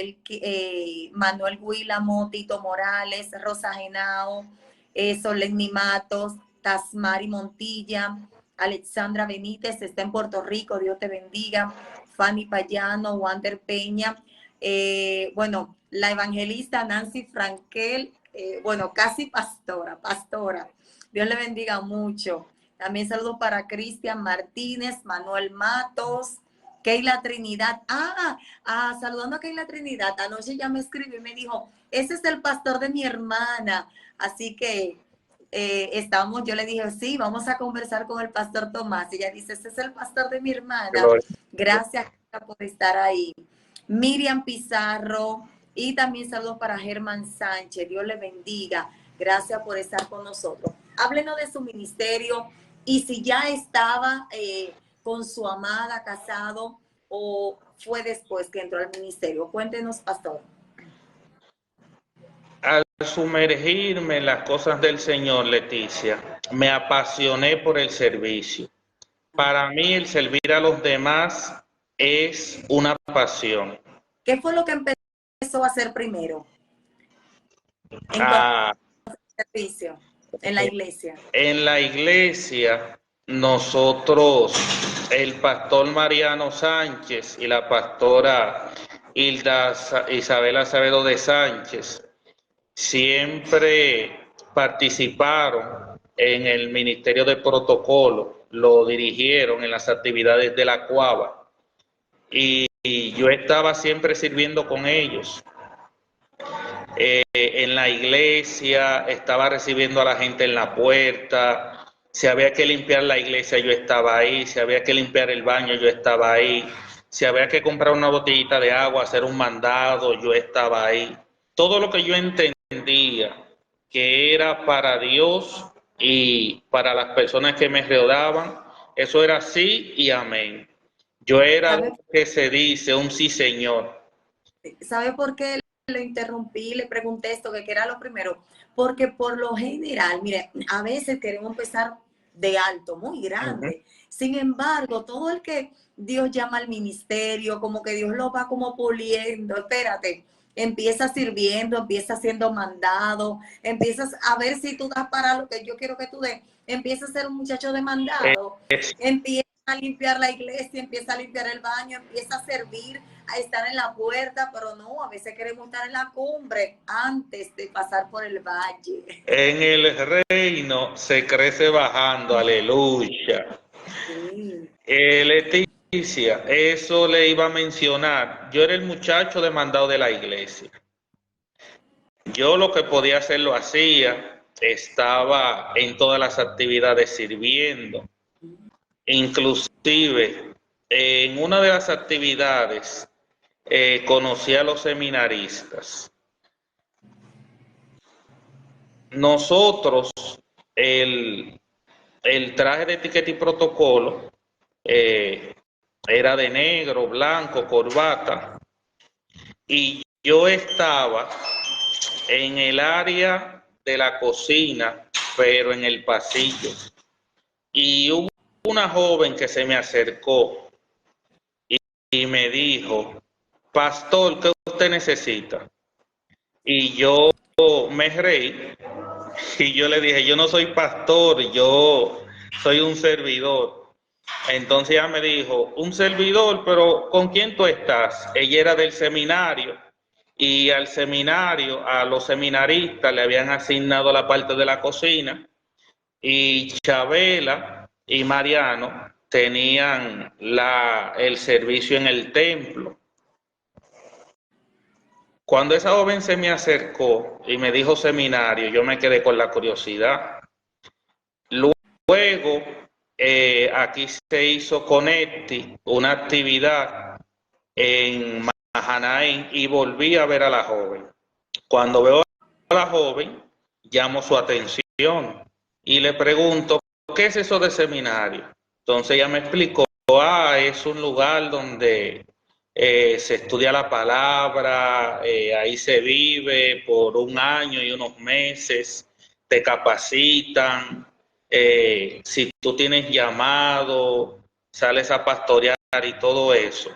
Manuel Guílamo, Tito Morales, Rosa Genao, Solenni Matos, Tasmari Montilla, Alexandra Benítez, está en Puerto Rico, Dios te bendiga. Fanny Payano, Wander Peña. Bueno, la evangelista Nancy Frankel, bueno, casi pastora. Dios le bendiga mucho. También saludos para Cristian Martínez, Manuel Matos, Keila Trinidad. Saludando a Keila Trinidad. Anoche ya me escribió y me dijo, ese es el pastor de mi hermana. Así que yo le dije, sí, vamos a conversar con el pastor Tomás. Y ella dice, ese es el pastor de mi hermana. Gracias por estar ahí. Miriam Pizarro y también saludos para Germán Sánchez. Dios le bendiga. Gracias por estar con nosotros. Háblenos de su ministerio y si ya estaba con su amada casado o fue después que entró al ministerio. Cuéntenos, pastor. Al sumergirme en las cosas del Señor, Leticia, me apasioné por el servicio. Para mí el servir a los demás es una pasión. ¿Qué fue lo que empezó a hacer primero? Servicio en la iglesia. En la iglesia, nosotros, el pastor Mariano Sánchez y la pastora Hilda Isabel Acevedo de Sánchez, siempre participaron en el Ministerio de Protocolo, lo dirigieron en las actividades de la Cuava y yo estaba siempre sirviendo con ellos. En la iglesia, estaba recibiendo a la gente en la puerta, si había que limpiar la iglesia yo estaba ahí, si había que limpiar el baño yo estaba ahí, si había que comprar una botellita de agua, hacer un mandado, yo estaba ahí. Todo lo que yo entendía que era para Dios y para las personas que me rodeaban, eso era sí y amén. Yo era lo que se dice, un sí señor. ¿Sabe por qué lo interrumpí? Le pregunté esto, que era lo primero. Porque por lo general, mire, a veces queremos empezar de alto, muy grande. Sin embargo, todo el que Dios llama al ministerio, como que Dios lo va como puliendo, espérate, empieza sirviendo, empieza siendo mandado, empiezas a ver si tú das para lo que yo quiero que tú des, empieza a ser un muchacho demandado, empieza a limpiar la iglesia, empieza a limpiar el baño, empieza a servir, a estar en la puerta, pero no, a veces queremos estar en la cumbre antes de pasar por el valle. En el reino se crece bajando, aleluya. Sí. Leticia, eso le iba a mencionar. Yo era el muchacho demandado de la iglesia. Yo lo que podía hacer lo hacía, estaba en todas las actividades sirviendo. Inclusive, en una de las actividades, conocí a los seminaristas. Nosotros, el traje de etiqueta y protocolo era de negro, blanco, corbata, y yo estaba en el área de la cocina, pero en el pasillo, y hubo una joven que se me acercó y me dijo, pastor, ¿qué usted necesita? Y yo me reí y yo le dije, yo no soy pastor, yo soy un servidor. Entonces ella me dijo, un servidor, pero ¿con quién tú estás? Ella era del seminario y al seminario, a los seminaristas le habían asignado la parte de la cocina y Chabela y Mariano tenían el servicio en el templo. Cuando esa joven se me acercó y me dijo seminario, yo me quedé con la curiosidad. Luego, aquí se hizo Conecti, una actividad en Mahanaim, y volví a ver a la joven. Cuando veo a la joven, llamo su atención y le pregunto, ¿qué es eso de seminario? Entonces ella me explicó, es un lugar donde se estudia la palabra, ahí se vive por un año y unos meses, te capacitan, si tú tienes llamado, sales a pastorear y todo eso.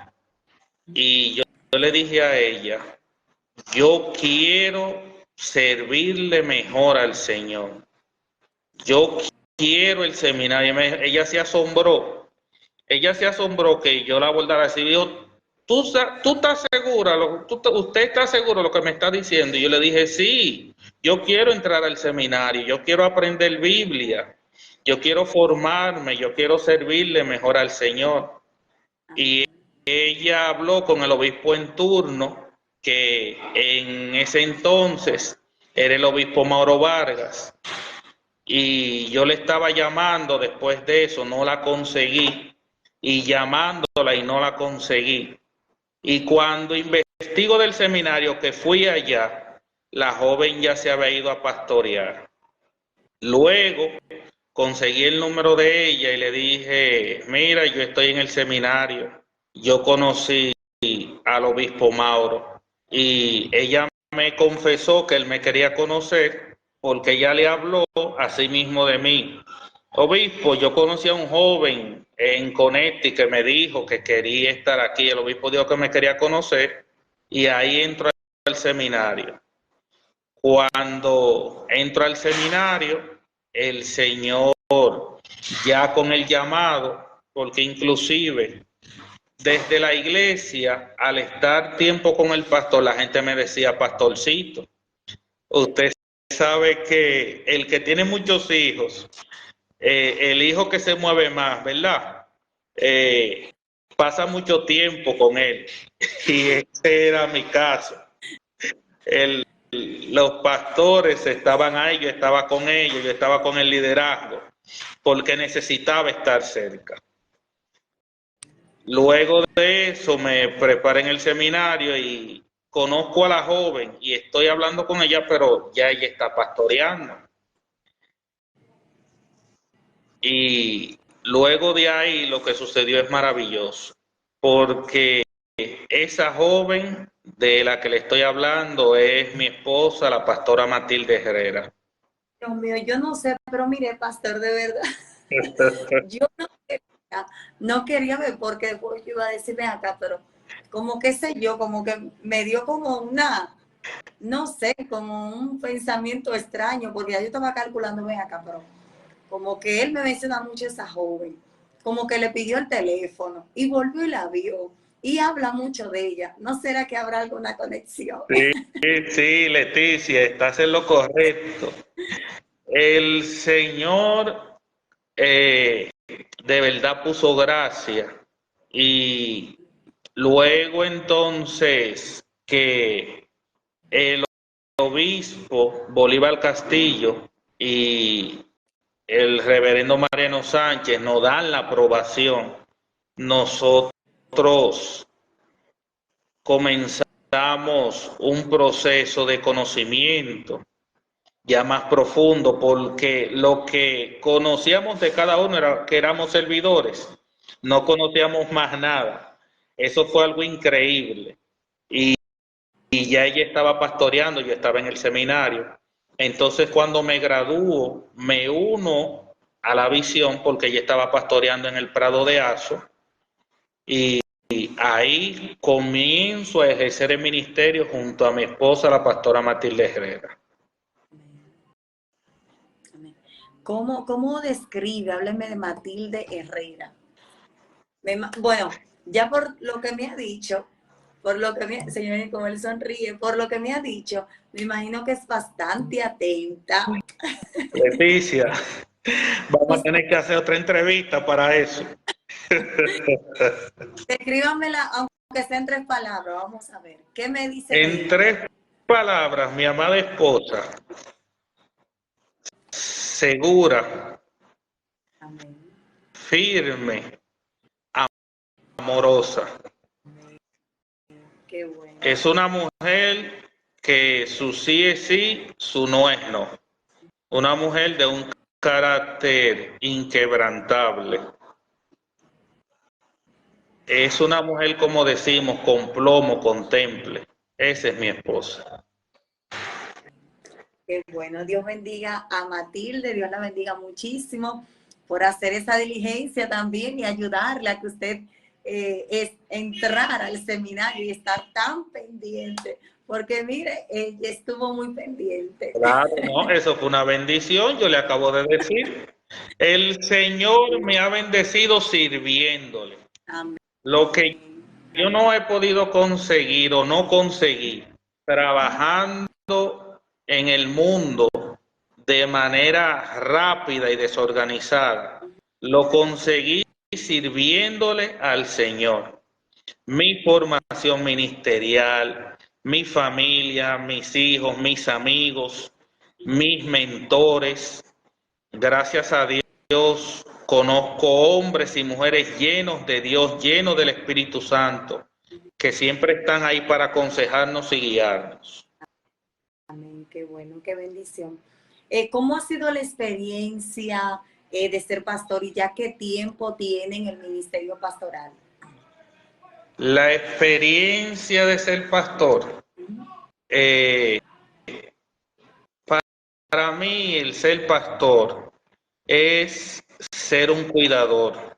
Y yo le dije a ella, yo quiero servirle mejor al Señor. Yo quiero el seminario. Ella se asombró. Ella se asombró que yo la abordara así. Dijo, ¿tú estás segura? ¿Usted está seguro de lo que me está diciendo? Y yo le dije, sí, yo quiero entrar al seminario, yo quiero aprender Biblia, yo quiero formarme, yo quiero servirle mejor al Señor. Y ella habló con el obispo en turno, que en ese entonces era el obispo Mauro Vargas. Y yo le estaba llamando después de eso, no la conseguí. Y llamándola y no la conseguí. Y cuando investigo del seminario que fui allá, la joven ya se había ido a pastorear. Luego conseguí el número de ella y le dije, mira, yo estoy en el seminario. Yo conocí al obispo Mauro y ella me confesó que él me quería conocer porque ella le habló así mismo de mí. Obispo, yo conocí a un joven en Conetti que me dijo que quería estar aquí. El obispo dijo que me quería conocer y ahí entró al seminario. Cuando entro al seminario, el Señor ya con el llamado, porque inclusive desde la iglesia, al estar tiempo con el pastor, la gente me decía pastorcito. Usted sabe que el que tiene muchos hijos, el hijo que se mueve más, ¿verdad? Pasa mucho tiempo con él. Y ese era mi caso. Los pastores estaban ahí, yo estaba con ellos, yo estaba con el liderazgo, porque necesitaba estar cerca. Luego de eso me preparé en el seminario y conozco a la joven y estoy hablando con ella, pero ya ella está pastoreando. Y luego de ahí lo que sucedió es maravilloso, porque esa joven de la que le estoy hablando es mi esposa, la pastora Matilde Herrera. Dios mío, yo no sé, pero mire, pastor, de verdad, yo no quería ver porque después yo iba a decir, ven acá, pero como que sé yo, como que me dio como una, no sé, como un pensamiento extraño, porque ya yo estaba calculando, ven acá, pero como que él me menciona mucho a esa joven, como que le pidió el teléfono y volvió y la vio y habla mucho de ella. ¿No será que habrá alguna conexión? Sí, sí, Leticia, estás en lo correcto. El Señor de verdad puso gracia y luego entonces que el obispo Bolívar Castillo y el reverendo Mariano Sánchez nos dan la aprobación, nosotros comenzamos un proceso de conocimiento ya más profundo, porque lo que conocíamos de cada uno era que éramos servidores, no conocíamos más nada. Eso fue algo increíble. Y ya ella estaba pastoreando, yo estaba en el seminario. Entonces cuando me gradúo, me uno a la visión porque ella estaba pastoreando en el Prado de Azo y ahí comienzo a ejercer el ministerio junto a mi esposa, la pastora Matilde Herrera. ¿Cómo describe? Hábleme de Matilde Herrera. Bueno, ya por lo que me ha dicho, señor, como él sonríe, por lo que me ha dicho, me imagino que es bastante atenta. Leticia, vamos a tener que hacer otra entrevista para eso. Descríbamela, aunque sea en 3 palabras, vamos a ver. ¿Qué me dice? En 3 palabras, mi amada esposa, segura, Amén. firme, amorosa. Qué bueno. Es una mujer que su sí es sí, su no es no. Una mujer de un carácter inquebrantable. Es una mujer, como decimos, con plomo, con temple. Esa es mi esposa. Qué bueno. Dios bendiga a Matilde, Dios la bendiga muchísimo por hacer esa diligencia también y ayudarle a que usted entrar al seminario y estar tan pendiente, porque mire, ella estuvo muy pendiente. Claro, no, eso fue una bendición, yo le acabo de decir. El Señor me ha bendecido sirviéndole. Amén. Lo que yo no he podido conseguir o no conseguí trabajando en el mundo de manera rápida y desorganizada, lo conseguí sirviéndole al Señor. Mi formación ministerial, mi familia, mis hijos, mis amigos, mis mentores. Gracias a Dios, conozco hombres y mujeres llenos de Dios, llenos del Espíritu Santo, que siempre están ahí para aconsejarnos y guiarnos. Amén, qué bueno, qué bendición. ¿Cómo ha sido la experiencia de ser pastor y ya qué tiempo tiene en el ministerio pastoral? La experiencia de ser pastor, para mí el ser pastor es ser un cuidador,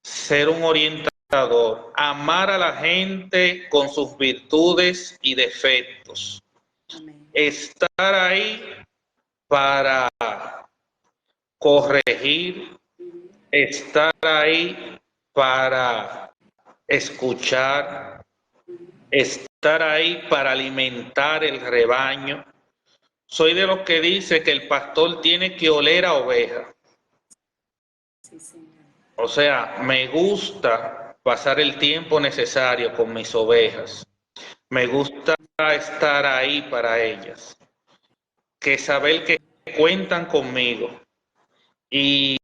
ser un orientador, amar a la gente con sus virtudes y defectos. Amén. Estar ahí para corregir, estar ahí para escuchar, estar ahí para alimentar el rebaño. Soy de los que dice que el pastor tiene que oler a oveja. Sí, señor. O sea, me gusta pasar el tiempo necesario con mis ovejas. Me gusta estar ahí para ellas. Que saber que cuentan conmigo y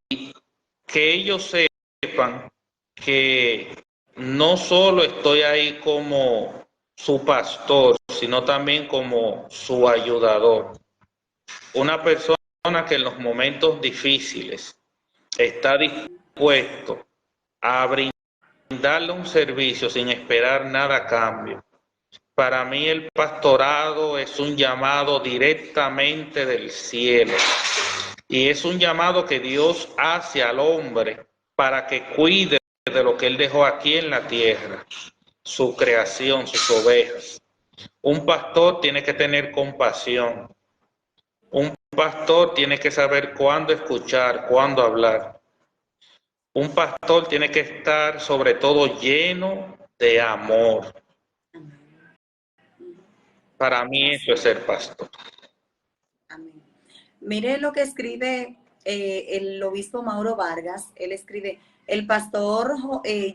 que ellos sepan que no solo estoy ahí como su pastor, sino también como su ayudador. Una persona que en los momentos difíciles está dispuesto a brindarle un servicio sin esperar nada a cambio. Para mí el pastorado es un llamado directamente del cielo y es un llamado que Dios hace al hombre para que cuide de lo que Él dejó aquí en la tierra, su creación, sus ovejas. Un pastor tiene que tener compasión. Un pastor tiene que saber cuándo escuchar, cuándo hablar. Un pastor tiene que estar sobre todo lleno de amor. Para mí eso es ser pastor. Amén. Mire lo que escribe el obispo Mauro Vargas. Él escribe, el pastor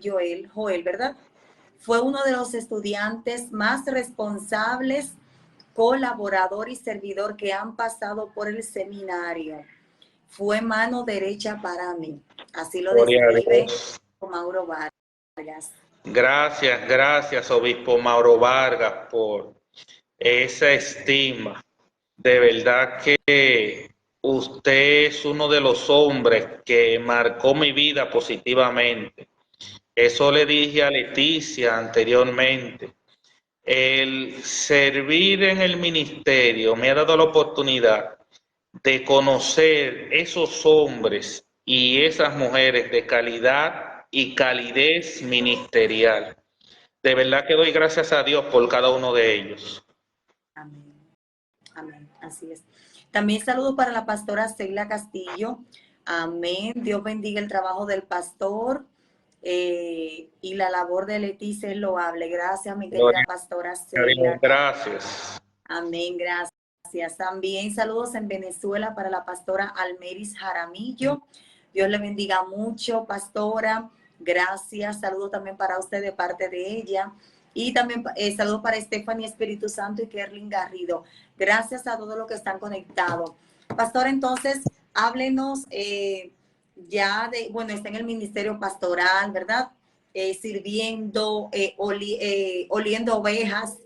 Joel, ¿verdad? Fue uno de los estudiantes más responsables, colaborador y servidor que han pasado por el seminario. Fue mano derecha para mí. Así lo Gloria a describe Dios. Mauro Vargas. Gracias, obispo Mauro Vargas, por esa estima. De verdad que usted es uno de los hombres que marcó mi vida positivamente. Eso le dije a Leticia anteriormente. El servir en el ministerio me ha dado la oportunidad de conocer esos hombres y esas mujeres de calidad y calidez ministerial. De verdad que doy gracias a Dios por cada uno de ellos. Amén. Amén. Así es. También saludo para la pastora Seila Castillo. Amén. Dios bendiga el trabajo del pastor y la labor de Leticia es loable. Gracias, mi querida pastora Seila. Gracias. Amén. Gracias. También saludos en Venezuela para la pastora Almeris Jaramillo. Dios le bendiga mucho, pastora. Gracias. Saludo también para usted de parte de ella. Y también saludos para Stephanie Espíritu Santo y Kerlin Garrido. Gracias a todos los que están conectados. Pastor, entonces, háblenos ya de, bueno, está en el ministerio pastoral, ¿verdad? Sirviendo, oliendo ovejas,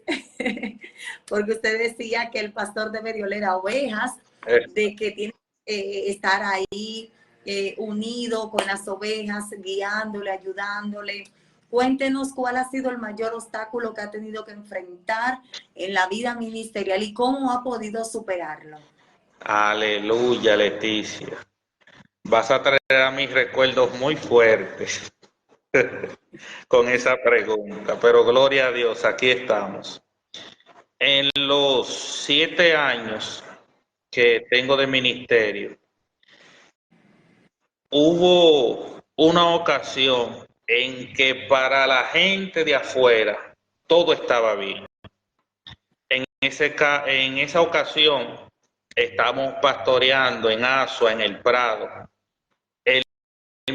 porque usted decía que el pastor debe de oler a ovejas, de que tiene que estar ahí unido con las ovejas, guiándole, ayudándole. Cuéntenos cuál ha sido el mayor obstáculo que ha tenido que enfrentar en la vida ministerial y cómo ha podido superarlo. Aleluya, Leticia. Vas a traer a mis recuerdos muy fuertes con esa pregunta, pero gloria a Dios, aquí estamos. En los 7 años que tengo de ministerio, hubo una ocasión en que para la gente de afuera todo estaba bien. En esa ocasión estamos pastoreando en Asua, en el Prado. El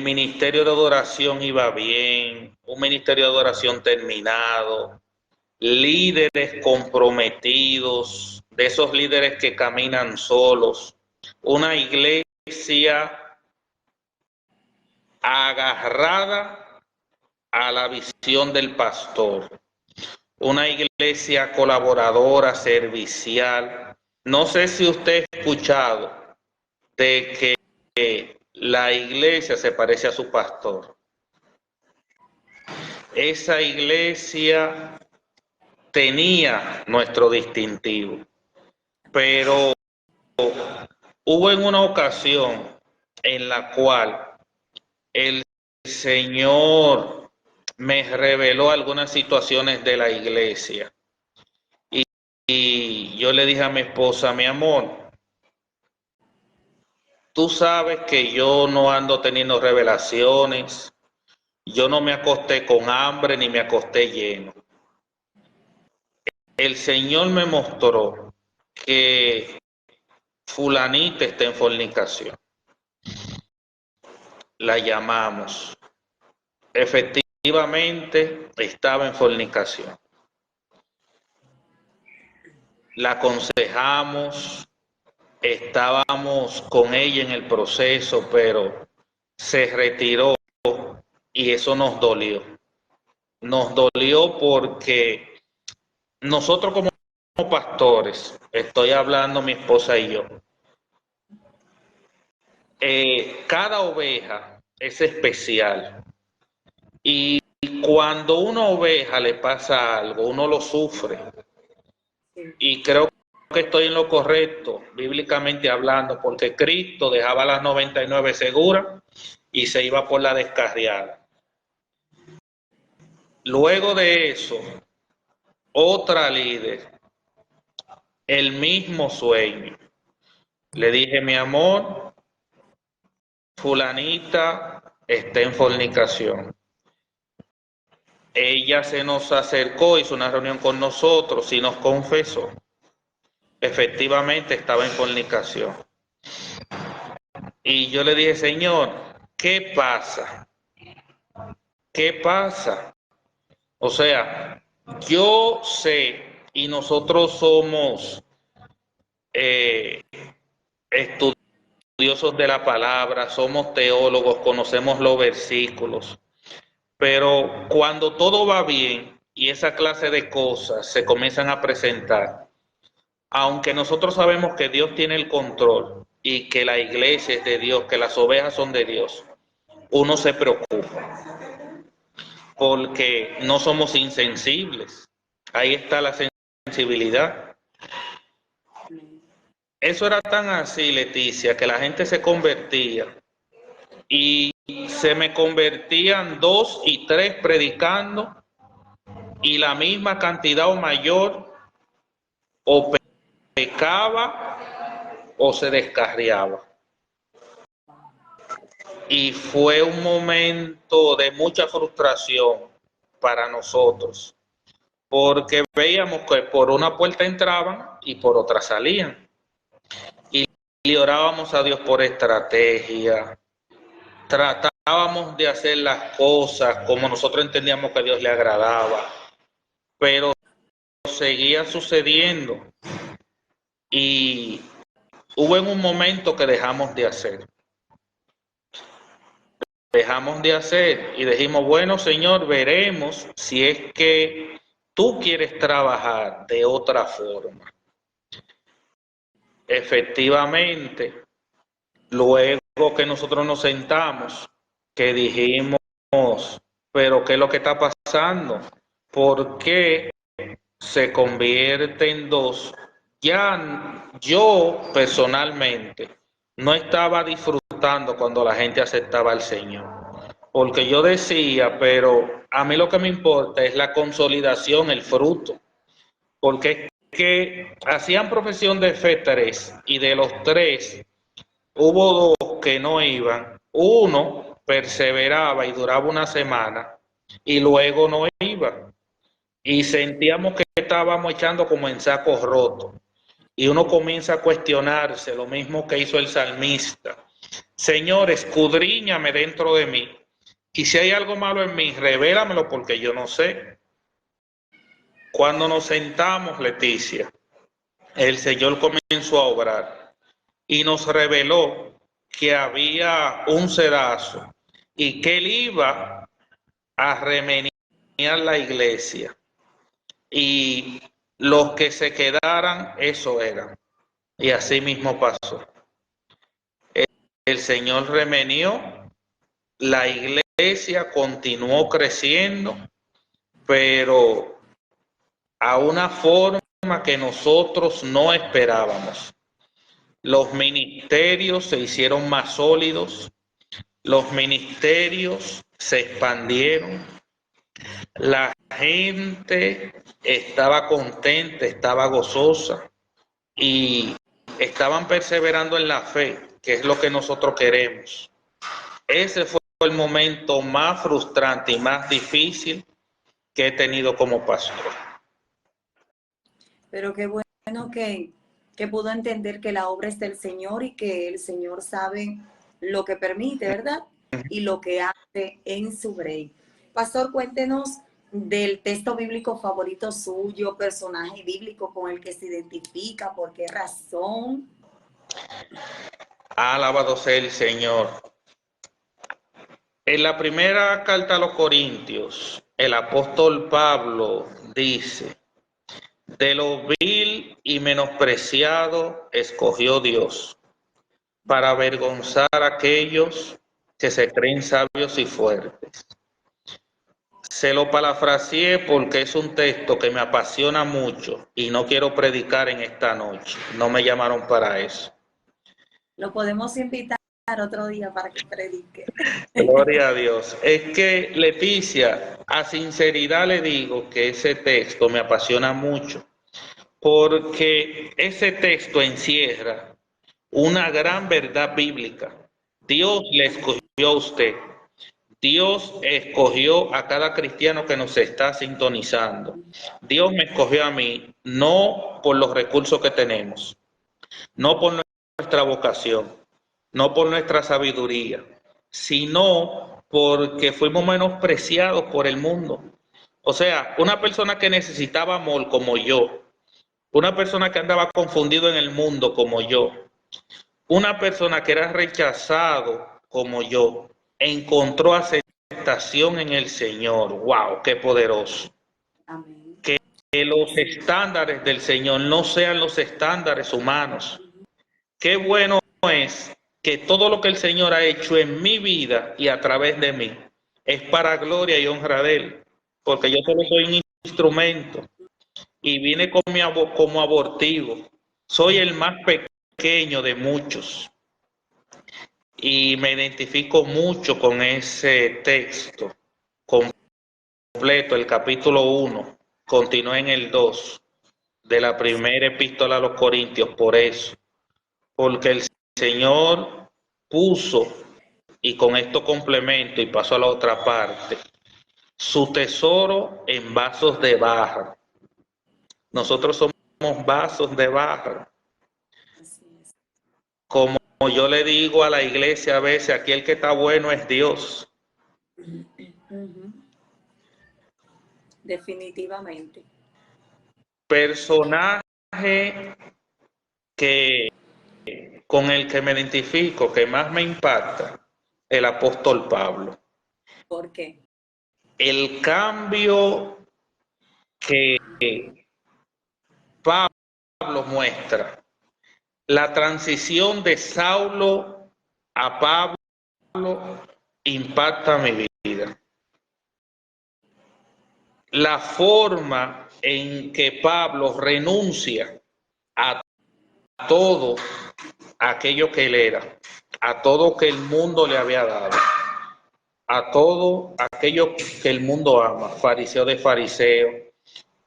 ministerio de adoración iba bien, un ministerio de adoración terminado, líderes comprometidos, de esos líderes que caminan solos, una iglesia agarrada a la visión del pastor, una iglesia colaboradora, servicial. No sé si usted ha escuchado de que la iglesia se parece a su pastor. Esa iglesia tenía nuestro distintivo, pero hubo en una ocasión en la cual el Señor me reveló algunas situaciones de la iglesia y yo le dije a mi esposa, mi amor, tú sabes que yo no ando teniendo revelaciones, yo no me acosté con hambre ni me acosté lleno. El Señor me mostró que fulanita está en fornicación. La llamamos. Efectivamente estaba en fornicación. La aconsejamos, estábamos con ella en el proceso, pero se retiró y eso nos dolió. Nos dolió porque nosotros como pastores, estoy hablando mi esposa y yo, cada oveja es especial y cuando una oveja le pasa algo, uno lo sufre. Y creo que estoy en lo correcto, bíblicamente hablando, porque Cristo dejaba las 99 seguras y se iba por la descarriada. Luego de eso, otra líder, el mismo sueño. Le dije, mi amor, fulanita está en fornicación. Ella se nos acercó, hizo una reunión con nosotros y nos confesó. Efectivamente estaba en fornicación. Y yo le dije, Señor, ¿qué pasa? ¿Qué pasa? O sea, yo sé, y nosotros somos estudiosos de la palabra, somos teólogos, conocemos los versículos, pero cuando todo va bien y esa clase de cosas se comienzan a presentar, aunque nosotros sabemos que Dios tiene el control y que la iglesia es de Dios, que las ovejas son de Dios, uno se preocupa porque no somos insensibles. Ahí está la sensibilidad. Eso era tan así, Leticia, que la gente se convertía y se me convertían 2 y 3 predicando y la misma cantidad o mayor o pecaba o se descarriaba. Y fue un momento de mucha frustración para nosotros, porque veíamos que por una puerta entraban y por otra salían. Y orábamos a Dios por estrategia, tratábamos de hacer las cosas como nosotros entendíamos que a Dios le agradaba, pero seguía sucediendo y hubo en un momento que dejamos de hacer. Dejamos de hacer y dijimos, bueno, Señor, veremos si es que tú quieres trabajar de otra forma. Efectivamente, luego que nosotros nos sentamos, que dijimos, pero ¿qué es lo que está pasando? ¿Por qué se convierte en 2? Ya yo personalmente no estaba disfrutando cuando la gente aceptaba al Señor, porque yo decía, pero a mí lo que me importa es la consolidación, el fruto, porque es que hacían profesión de fe 3 y de los 3 hubo 2 que no iban. Uno perseveraba y duraba una semana y luego no iba. Y sentíamos que estábamos echando como en sacos rotos. Y uno comienza a cuestionarse, lo mismo que hizo el salmista. Señor, escudriñame dentro de mí. Y si hay algo malo en mí, revélamelo porque yo no sé. Cuando nos sentamos, Leticia, el Señor comenzó a obrar y nos reveló que había un sedazo y que Él iba a remeniar la iglesia. Y los que se quedaran, eso eran. Y así mismo pasó. El Señor remenió, la iglesia continuó creciendo, pero a una forma que nosotros no esperábamos. Los ministerios se hicieron más sólidos, los ministerios se expandieron, la gente estaba contenta, estaba gozosa y estaban perseverando en la fe, que es lo que nosotros queremos. Ese fue el momento más frustrante y más difícil que he tenido como pastor. Pero qué bueno que pudo entender que la obra es del Señor y que el Señor sabe lo que permite, ¿verdad? Y lo que hace en su break. Pastor, cuéntenos del texto bíblico favorito suyo, personaje bíblico con el que se identifica, por qué razón. Alabado sea el Señor. En la primera carta a los Corintios, el apóstol Pablo dice: de lo vil y menospreciado escogió Dios para avergonzar a aquellos que se creen sabios y fuertes. Se lo parafraseé porque es un texto que me apasiona mucho y no quiero predicar en esta noche. No me llamaron para eso. Lo podemos invitar otro día para que predique. Gloria a Dios. Es que, Leticia, a sinceridad le digo que ese texto me apasiona mucho porque ese texto encierra una gran verdad bíblica. Dios le escogió a usted. Dios escogió a cada cristiano que nos está sintonizando. Dios me escogió a mí, no por los recursos que tenemos, no por nuestra vocación, no por nuestra sabiduría, sino porque fuimos menospreciados por el mundo. O sea, una persona que necesitaba amor como yo, una persona que andaba confundido en el mundo como yo, una persona que era rechazado como yo, encontró aceptación en el Señor. ¡Wow! ¡Qué poderoso! Amén. Que los estándares del Señor no sean los estándares humanos. Qué bueno es que todo lo que el Señor ha hecho en mi vida y a través de mí es para gloria y honra de Él, porque yo solo soy un instrumento y vine como abortivo. Soy el más pequeño de muchos y me identifico mucho con ese texto completo, el capítulo 1, continúa en el 2 de la primera epístola a los Corintios, por eso, porque el Señor puso, y con esto complemento y paso a la otra parte, su tesoro en vasos de barro. Nosotros somos vasos de barro. Así es. Como yo le digo a la iglesia a veces, aquí el que está bueno es Dios. Uh-huh. Definitivamente. Personaje que con el que me identifico, que más me impacta, el apóstol Pablo. ¿Por qué? El cambio que Pablo muestra, la transición de Saulo a Pablo impacta mi vida. La forma en que Pablo renuncia a todo aquello que él era, a todo que el mundo le había dado, a todo aquello que el mundo ama, fariseo de fariseo,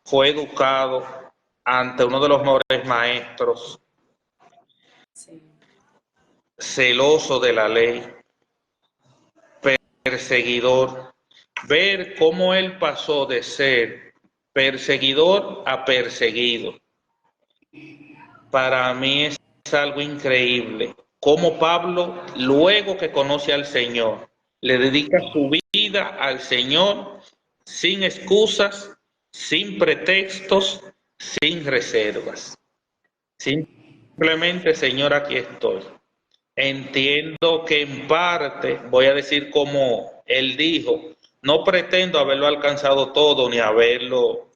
fue educado ante uno de los mejores maestros, Sí. celoso de la ley, perseguidor, ver cómo él pasó de ser perseguidor a perseguido. Para mí es algo increíble. Cómo Pablo, luego que conoce al Señor, le dedica su vida al Señor sin excusas, sin pretextos, sin reservas. Simplemente, Señor, aquí estoy. Entiendo que en parte, voy a decir como él dijo, no pretendo haberlo alcanzado todo ni haberlo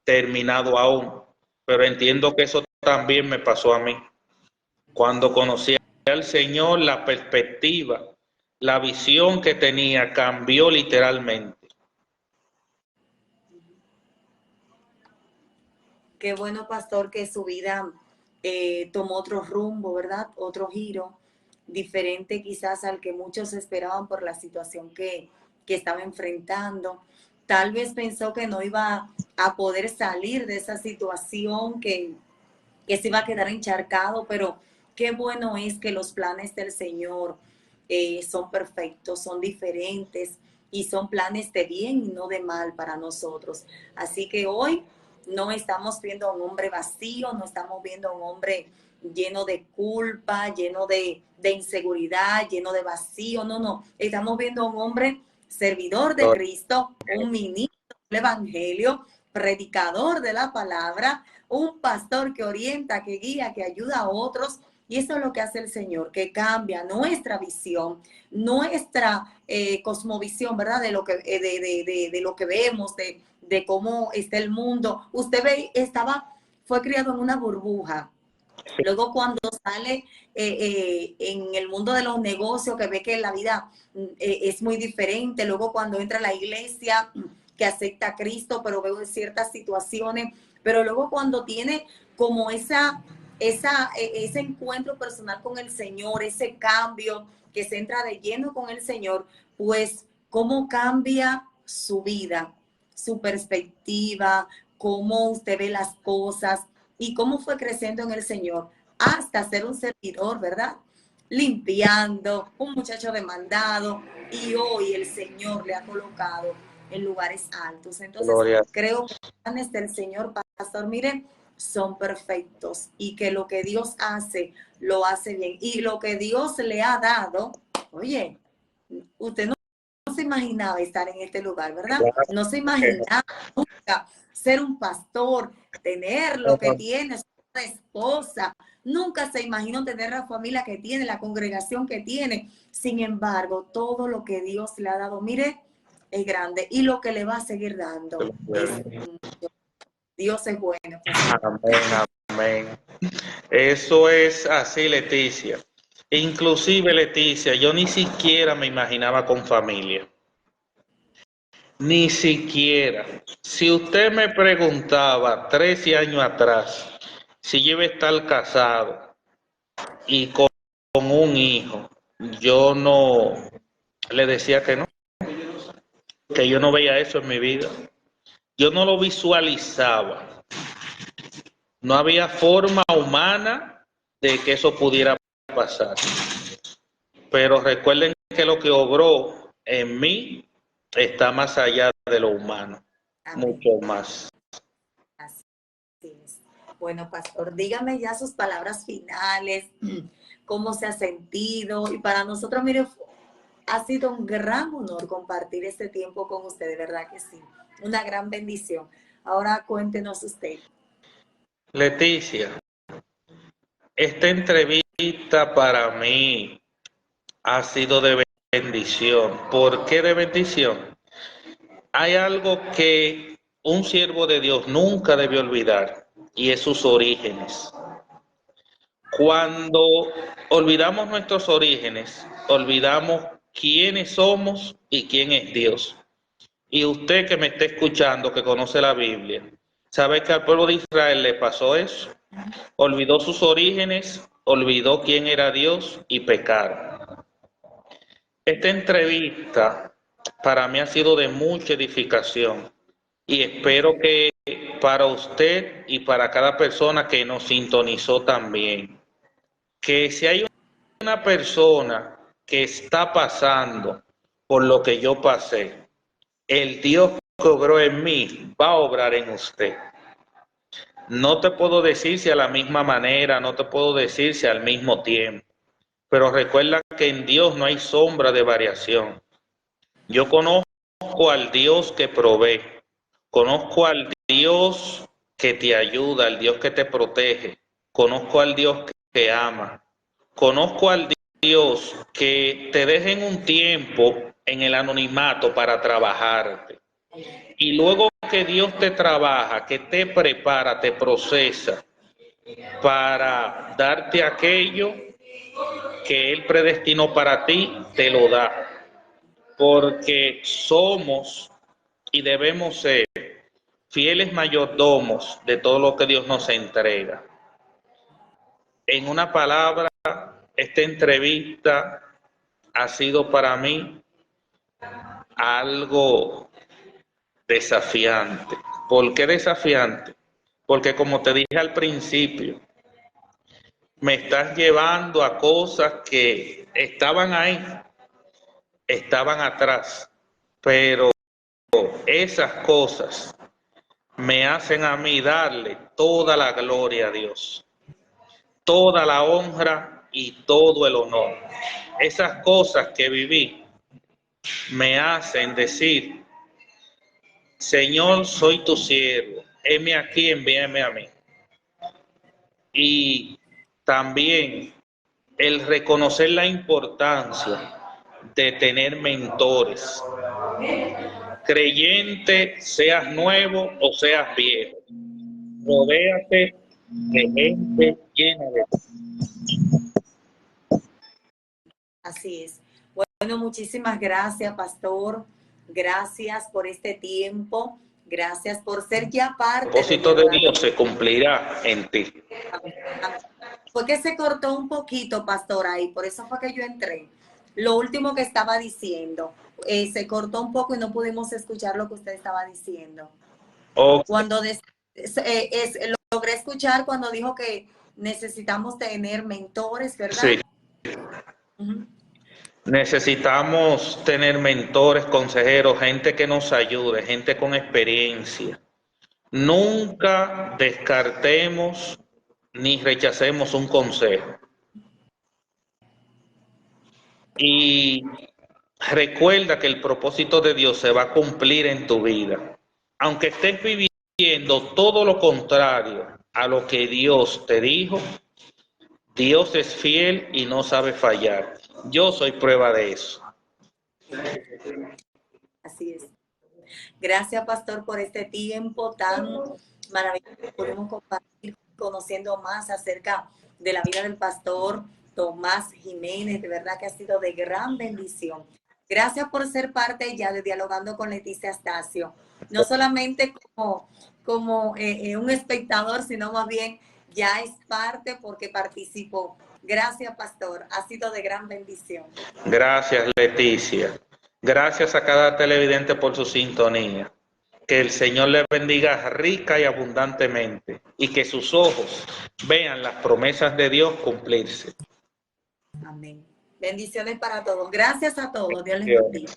terminado aún, pero entiendo que eso también me pasó a mí. Cuando conocí al Señor, la perspectiva, la visión que tenía cambió literalmente. Qué bueno, pastor, que su vida tomó otro rumbo, ¿verdad? Otro giro, diferente quizás al que muchos esperaban por la situación que estaba enfrentando. Tal vez pensó que no iba a poder salir de esa situación, que se iba a quedar encharcado, pero qué bueno es que los planes del Señor son perfectos, son diferentes y son planes de bien y no de mal para nosotros. Así que hoy no estamos viendo a un hombre vacío, no estamos viendo a un hombre lleno de culpa, lleno de inseguridad, lleno de vacío, no, estamos viendo a un hombre servidor de Cristo, un ministro del Evangelio, predicador de la palabra, un pastor que orienta, que guía, que ayuda a otros. Y eso es lo que hace el Señor, que cambia nuestra visión, nuestra cosmovisión, ¿verdad? De lo que, de lo que vemos, de cómo está el mundo. Usted ve, fue criado en una burbuja. Luego cuando sale en el mundo de los negocios, que ve que la vida es muy diferente. Luego cuando entra a la iglesia, que acepta a Cristo, pero veo en ciertas situaciones. Pero luego cuando tiene como ese encuentro personal con el Señor, ese cambio, que se entra de lleno con el Señor, pues cómo cambia su vida, su perspectiva, cómo usted ve las cosas y cómo fue creciendo en el Señor hasta ser un servidor, ¿verdad? Limpiando, un muchacho demandado, y hoy el Señor le ha colocado en lugares altos. Entonces, Gloria. creo que los planes del Señor, pastor, miren, son perfectos y que lo que Dios hace, lo hace bien. Y lo que Dios le ha dado, oye, usted no se imaginaba estar en este lugar, ¿verdad? No se imaginaba nunca ser un pastor, tener lo que tiene, su esposa. Nunca se imaginó tener la familia que tiene, la congregación que tiene. Sin embargo, todo lo que Dios le ha dado, mire, es grande. Y lo que le va a seguir dando es mucho. Dios es bueno. Amén, amén. Eso es así, Leticia. Inclusive, Leticia, yo ni siquiera me imaginaba con familia. Ni siquiera. Si usted me preguntaba 13 años atrás si yo iba a estar casado y con un hijo, yo no le decía que yo no veía eso en mi vida. Yo no lo visualizaba. No había forma humana de que eso pudiera pasar. Pero recuerden que lo que obró en mí está más allá de lo humano. Amén. Mucho más. Así es. Bueno, pastor, dígame ya sus palabras finales, cómo se ha sentido. Y para nosotros, mire, ha sido un gran honor compartir este tiempo con usted, de verdad que sí. Una gran bendición. Ahora cuéntenos usted. Leticia, esta entrevista para mí ha sido de bendición. ¿Por qué de bendición? Hay algo que un siervo de Dios nunca debe olvidar y es sus orígenes. Cuando olvidamos nuestros orígenes, olvidamos quiénes somos y quién es Dios. Y usted que me está escuchando, que conoce la Biblia, sabe que al pueblo de Israel le pasó eso. Olvidó sus orígenes, olvidó quién era Dios y pecaron. Esta entrevista para mí ha sido de mucha edificación y espero que para usted y para cada persona que nos sintonizó también, que si hay una persona que está pasando por lo que yo pasé. El Dios que obró en mí va a obrar en usted. No te puedo decir si a la misma manera, no te puedo decir si al mismo tiempo, pero recuerda que en Dios no hay sombra de variación. Yo conozco al Dios que provee, conozco al Dios que te ayuda, al Dios que te protege, conozco al Dios que ama, conozco al Dios que te deja en un tiempo en el anonimato para trabajarte. Y luego que Dios te trabaja, que te prepara, te procesa para darte aquello que Él predestinó para ti, te lo da. Porque somos y debemos ser fieles mayordomos de todo lo que Dios nos entrega. En una palabra, esta entrevista ha sido para mí algo desafiante. ¿Por qué desafiante? Porque como te dije al principio, me estás llevando a cosas que estaban ahí, estaban atrás, pero esas cosas me hacen a mí darle toda la gloria a Dios, toda la honra y todo el honor. Esas cosas que viví me hacen decir, Señor, soy tu siervo, heme aquí, envíame a mí. Y también el reconocer la importancia de tener mentores. Creyente, seas nuevo o seas viejo, rodéate de gente llena de... Así es. Bueno, muchísimas gracias, pastor. Gracias por este tiempo. Gracias por ser ya parte. El propósito de Dios se cumplirá en ti. Fue que se cortó un poquito, pastor, ahí. Por eso fue que yo entré. Lo último que estaba diciendo. Se cortó un poco y no pudimos escuchar lo que usted estaba diciendo. Okay. Cuando logré escuchar cuando dijo que necesitamos tener mentores, ¿verdad? Sí. Necesitamos tener mentores, consejeros, gente que nos ayude, gente con experiencia. Nunca descartemos ni rechacemos un consejo. Y recuerda que el propósito de Dios se va a cumplir en tu vida. Aunque estés viviendo todo lo contrario a lo que Dios te dijo, Dios es fiel y no sabe fallar. Yo soy prueba de eso. Así es. Gracias, pastor, por este tiempo tan maravilloso que podemos compartir, conociendo más acerca de la vida del pastor Tomás Jiménez. De verdad que ha sido de gran bendición. Gracias por ser parte ya de Dialogando con Leticia Astacio. No solamente como un espectador, sino más bien ya es parte porque participó. Gracias, pastor. Ha sido de gran bendición. Gracias, Leticia. Gracias a cada televidente por su sintonía. Que el Señor le bendiga rica y abundantemente y que sus ojos vean las promesas de Dios cumplirse. Amén. Bendiciones para todos. Gracias a todos. Dios les bendiga.